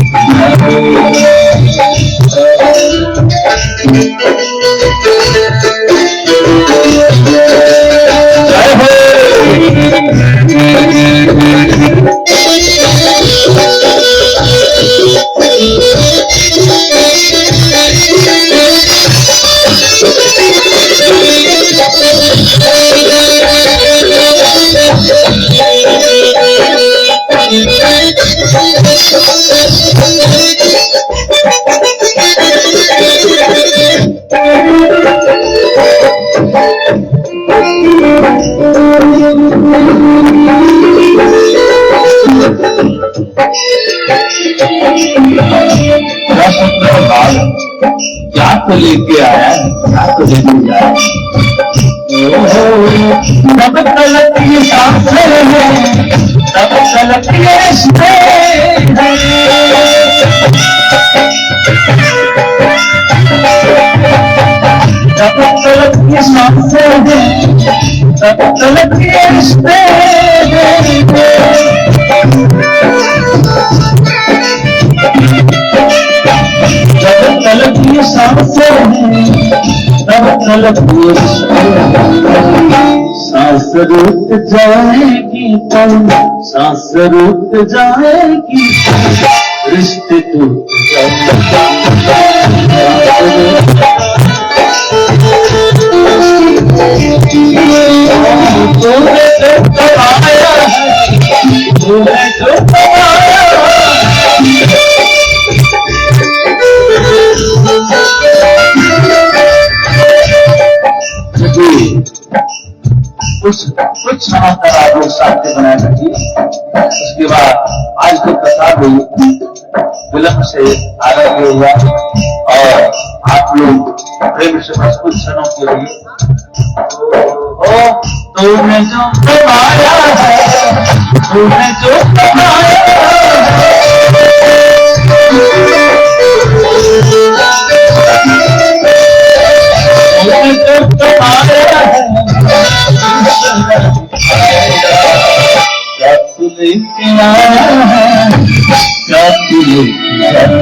क्या तो लेके आया, क्या तो लेके जाया। तब तलक ये सांसें हैं, तब तलक ये रिश्ते हैं, तब तलक ये सांसें हैं, तब तलक ये रिश्ते हैं। जब तलक ये सांसें हैं, तब तलक ये रिश्ते हैं। सांस रुक जाएगी तब, सांस रुक जाएगी, रिश्ते टूट तूने जो कमाया है, तूने जो कमाया कुछ समाचार आप लोग साथ बनाए रखिए। उसके बाद आज तो कथा भी विलंब से आरंभ हुआ और आप लोग प्रेम से बस कुछ क्षणों के लिए तूने जो कमाया है, तूने जो कमाया तूने जो कमाया है, क्या तू लेके आया है, क्या तू लेके आया।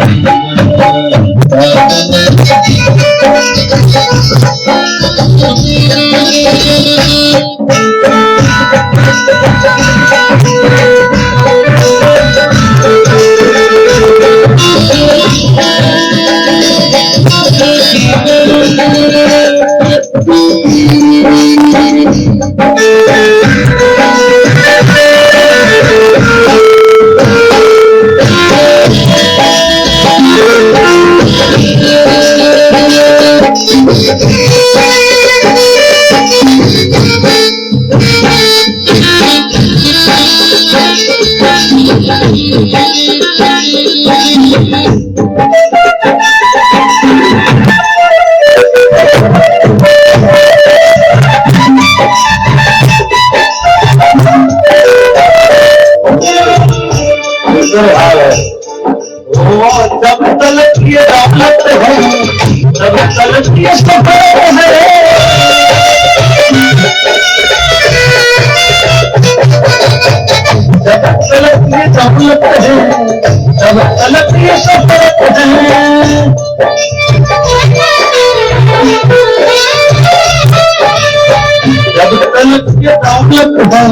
जब तलक ये दौलत है, जब तलक ये सफर है, जब तलक ये दौलत है, जब तलक ये सफर है। जब तलक ये दौलत है,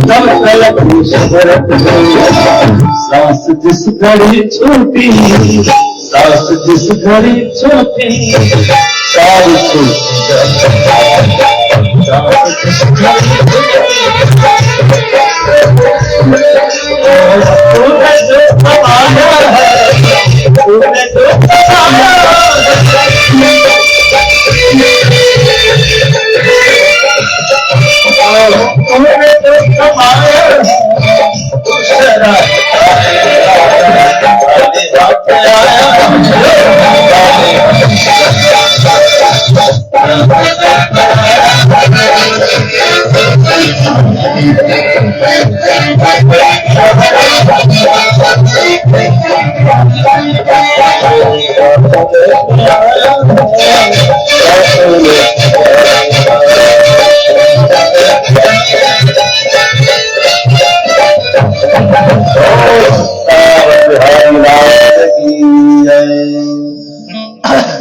जब तलक ये सफर है। सांस जिस घड़ी छूटी, सांस जिस घड़ी छूटी, सारी छूटी। सांस जिस घड़ी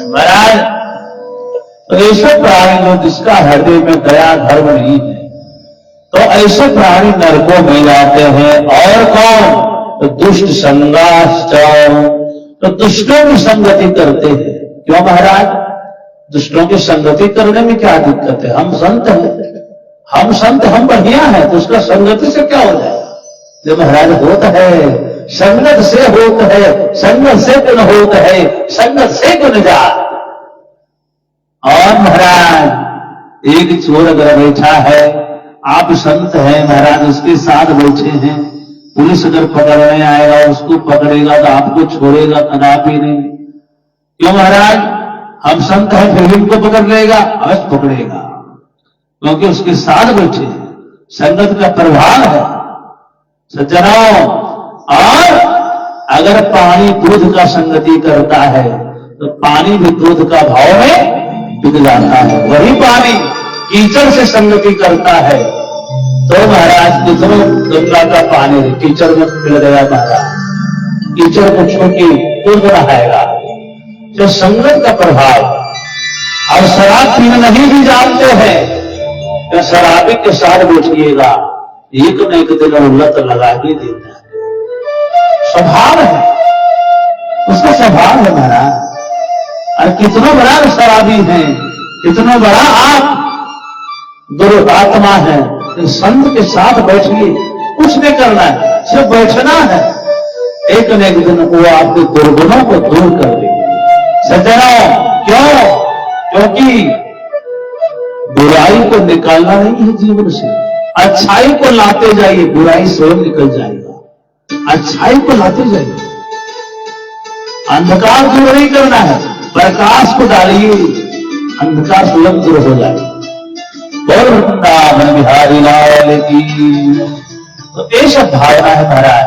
महाराज, तो ऐसे प्राणी जो जिसका हृदय में दया धर्म नहीं है, तो ऐसे प्राणी नरकों में जाते हैं। और कौन? तो दुष्ट संगाश्च, तो दुष्टों की संगति करते हैं। क्यों महाराज? दुष्टों की संगति करने में क्या दिक्कत है? हम संत हैं, हम बढ़िया हैं, तो उसका संगति से क्या हो जाएगा? जो महाराज होता है, संगत से होता है, संगत से गुण होता है, संगत से गुण जात। और महाराज, एक चोर अगर बैठा है, आप संत हैं महाराज, उसके साथ बैठे हैं, पुलिस अगर पकड़ने आएगा, उसको पकड़ेगा तो आपको छोड़ेगा कदापि नहीं। क्यों महाराज? हम संत हैं, फिर भी उनको पकड़ लेगा? अवश्य पकड़ेगा, क्योंकि उसके साथ बैठे हैं। संगत का प्रभाव है सज्जनों। और अगर पानी दूध का संगति करता है, तो पानी भी दूध का भाव में बिक जाता है। वही पानी कीचड़ से संगति करता है, तो महाराज कितनों गंगा का पानी कीचड़ में मिल गया महाराज, कीचड़ को छूके दूध नहाएगा। जो संगत का प्रभाव। और शराब पीना नहीं भी जानते हैं, तो शराबी के साथ बैठिएगा, एक न एक दिन उल्लत लगा ही देता है। स्वभाव है, उसका स्वभाव है महाराज। और कितना बड़ा शराबी है, कितना बड़ा आप दुर्आत्मा है, संत के साथ बैठिए, कुछ नहीं करना है, सिर्फ बैठना है। एक न एक दिन वो आपके दुर्गुणों को दूर कर देंगे। सज्जनों, क्यों? क्योंकि बुराई को निकालना नहीं है जीवन से, अच्छाई को लाते जाइए, बुराई स्वयं निकल जाएगा। अच्छाई को लाते जाइए, अंधकार दूर नहीं करना है, प्रकाश को डालिए, अंधकार स्वयं दूर हो जाएगा। और वृंदावन बिहारी लाल की, तो ये सब भावना है महाराज,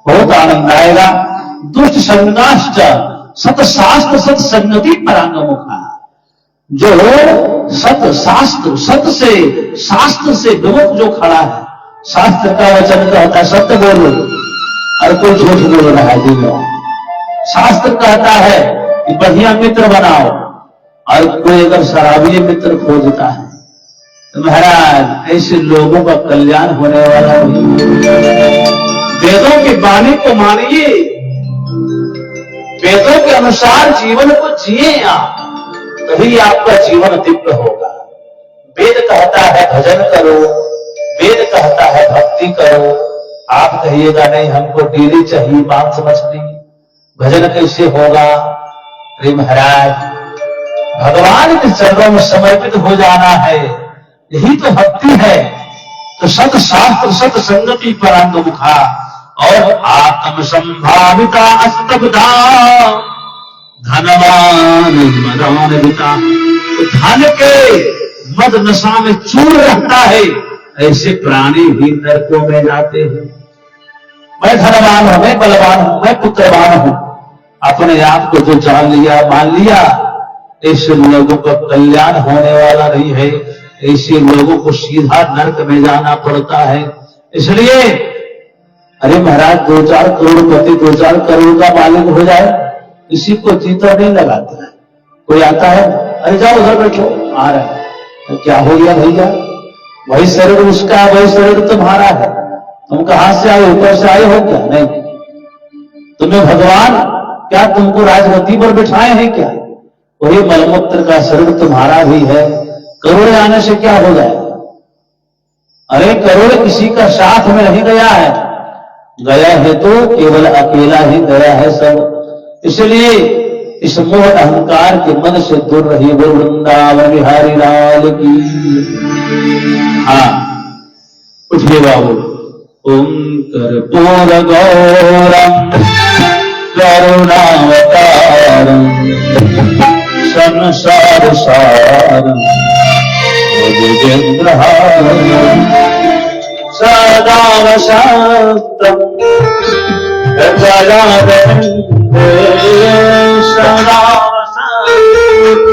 बहुत आनंद आएगा। दुष्ट संगाश्च सतशास्त्र सत्संगति परांगमुखा, जो सत शास्त्र, सत से शास्त्र से विमुख जो खड़ा है, शास्त्र का वचन कहता है सत्य बोलो, और कोई झूठ बोल रहा है जीवन। शास्त्र कहता है कि बढ़िया मित्र बनाओ, और कोई अगर शराबी मित्र खोजता है, तो महाराज ऐसे लोगों का कल्याण होने वाला नहीं। वेदों की वाणी को मानिए, वेदों के अनुसार जीवन को जिए आप, तभी आपका जीवन दिव्य होगा। वेद कहता है भजन करो, वेद कहता है भक्ति करो। आप कहिएगा नहीं हमको डेली चाहिए मांस मछली, भजन कैसे होगा? अरे महाराज, भगवान के चरणों में समर्पित हो जाना है, यही तो भक्ति है। तो सत शास्त्र सत संगति परांगमुखा, और आत्म संभाविता अस्तब्धा धनवान मदान्विता, तो धन के मद नशा में चूर रहता है, ऐसे प्राणी भी नरकों में जाते हैं। मैं धनवान हूं, मैं बलवान हूं, मैं पुत्रवान हूं, अपने आप को जो जान लिया मान लिया, ऐसे लोगों का कल्याण होने वाला नहीं है। ऐसे लोगों को सीधा नरक में जाना पड़ता है। इसलिए अरे महाराज 2-4 करोड़पति 2-4 करोड़ का मालिक हो जाए, किसी को जीता नहीं लगाता है। कोई आता है, अरे जाओ उधर बैठो, आ रहा है, तो क्या हो गया भैया? वही शरीर उसका है, वही शरीर तुम्हारा है, तुम कहां से आए? ऊपर से आए हो क्या? नहीं, तुम्हें भगवान क्या तुमको राजगद्दी पर बिठाए हैं क्या? वही मलमूत्र का शरीर तुम्हारा भी है, करोड़े आने से क्या हो जाएगा? अरे करोड़ किसी का साथ में नहीं गया है, गया है तो केवल अकेला ही गया है सब। इसलिए इस मोह अहंकार के मन से दूर रही। बोल वृंदावन बिहारी लाल की। हाँ उठिए बाबू। ओम कर्पूर गौरम करुणावतारम संसार सारम भुजगेन्द्रहारम सदा वसंतम गजाननं सदा वसंतम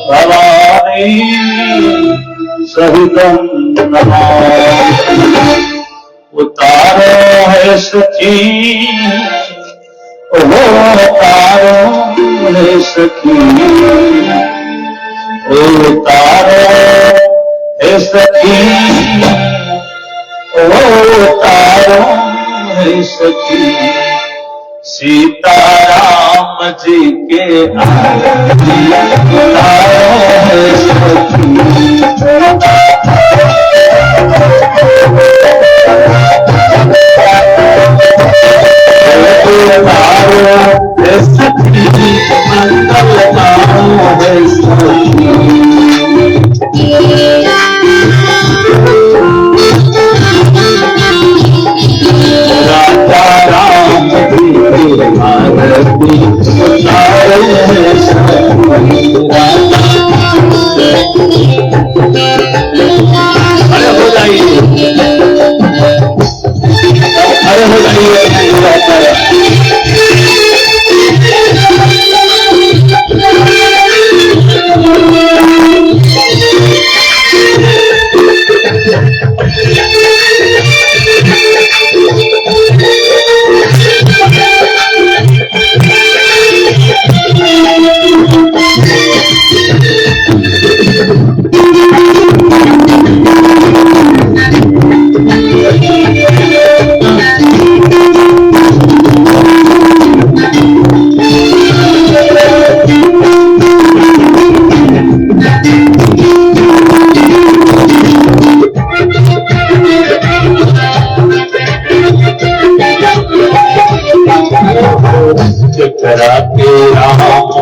भवानी सहितं नमामि। उतारो है सखी वो उतारो है सखी, उतारो है सखी वो उतारो है सखी। सीताराम जी के उतारो है सखी।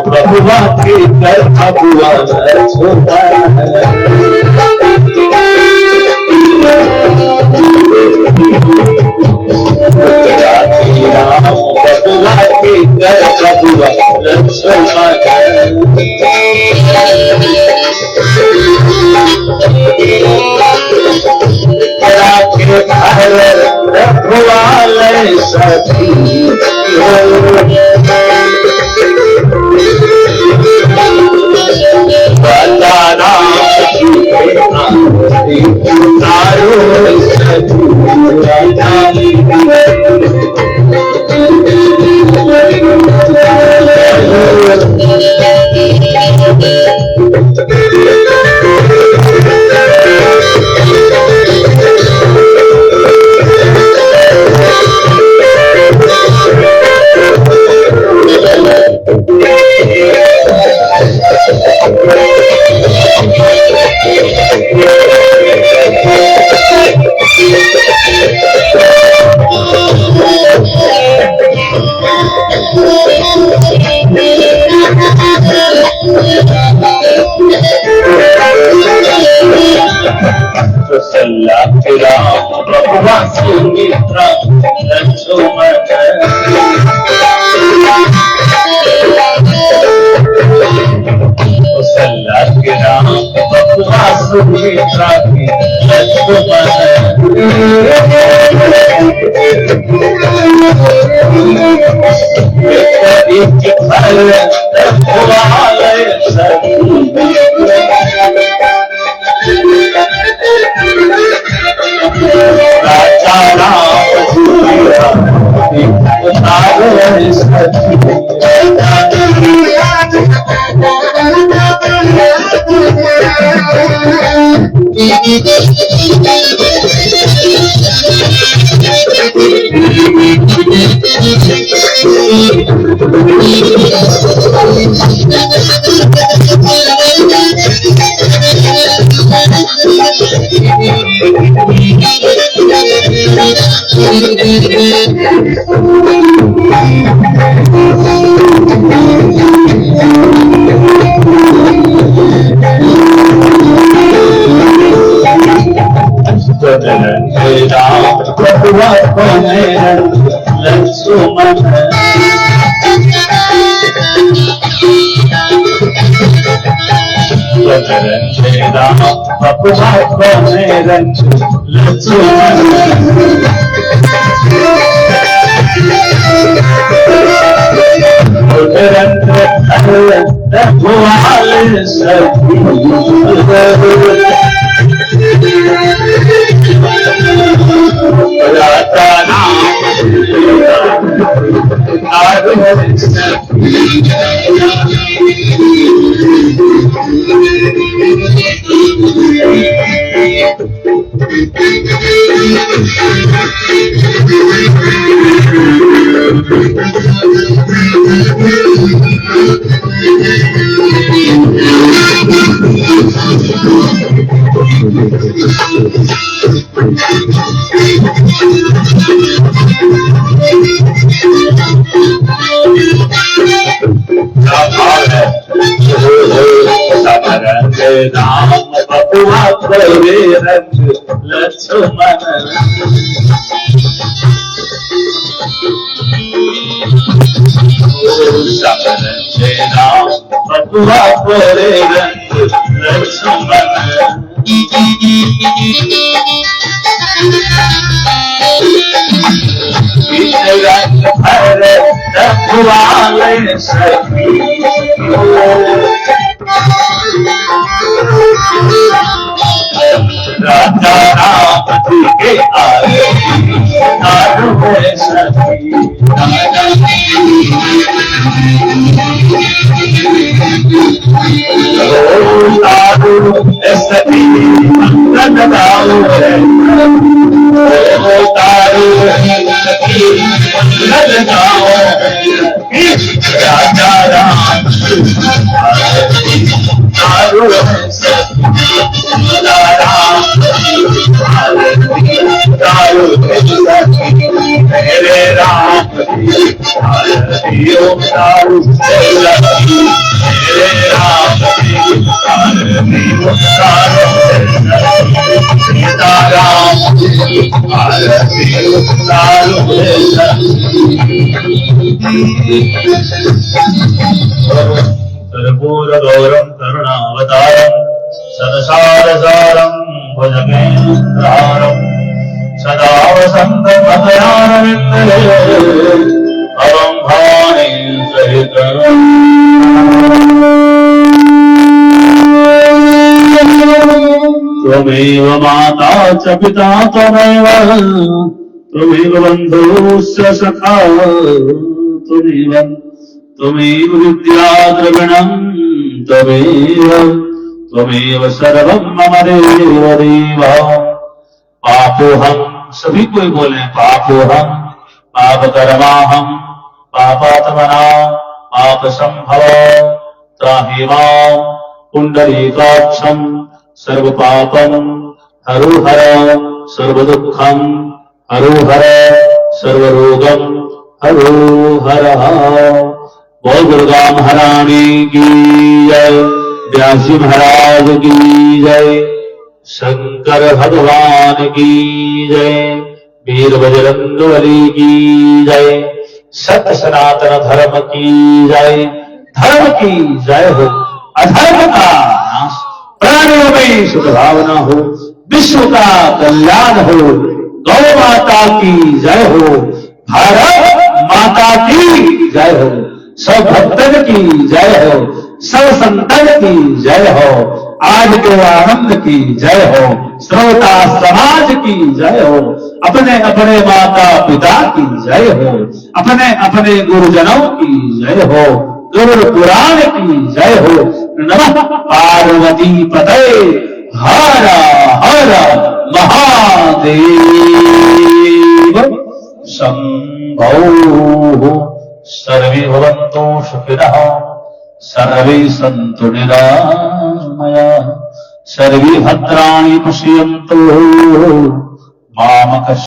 प्रभुआ के कर अबुआ छोटा है। प्रभुआ के कर अबुआ छोटा है। प्रभुआ सखी सुमित्रा लक्ष्मण कौशल्या के राम बबुआ सुमित्रा के लक्ष्मण राजा राम कर्पूरगौरं करुणावतारं सदसारसारं भुजगेन्द्रहारं सदा वसन्तं अभयारविन्दे अवं भवानी सहितं त्वमेव माता च पिता त्वमेव बन्धुश्च सखा त्वमेव विद्या द्रविणं त्वमेव सर्वं मम देव देव। पापोहम, सभी कोई बोले पापोहम, पाप कर्माहम, पापात्मना पाप संभव त्राहि मां पुंडरीकाक्षं सर्व पापम हरो हर सर्व दुःखम हरो हर सर्व रोगम हरो हर। बोल दुर्गा महारानी की जय, व्यास जी महाराज की जय, शंकर भगवान की जय, वीर बजरंग बली की जय, सत्य सनातन धर्म की जय। धर्म की जय हो, अधर्म का नाश, प्राणियों में सद्भावना हो, विश्व का कल्याण हो। गौ माता की जय हो, भारत माता की जय हो, सब भक्तन की जय हो, सब संतन की जय हो, आज के आनंद की जय हो, श्रोता समाज की जय हो, अपने अपने माता पिता की जय हो, अपने अपने गुरुजनों की जय हो, गुरु पुराण की जय हो। नमः पार्वती पते हर हर महादेव शंभो। सर्वे भवन्तु सुखिनः, सर्वे सन्तु निरामयाः, सर्वे भद्राणि पश्यन्तु मा कश्चित्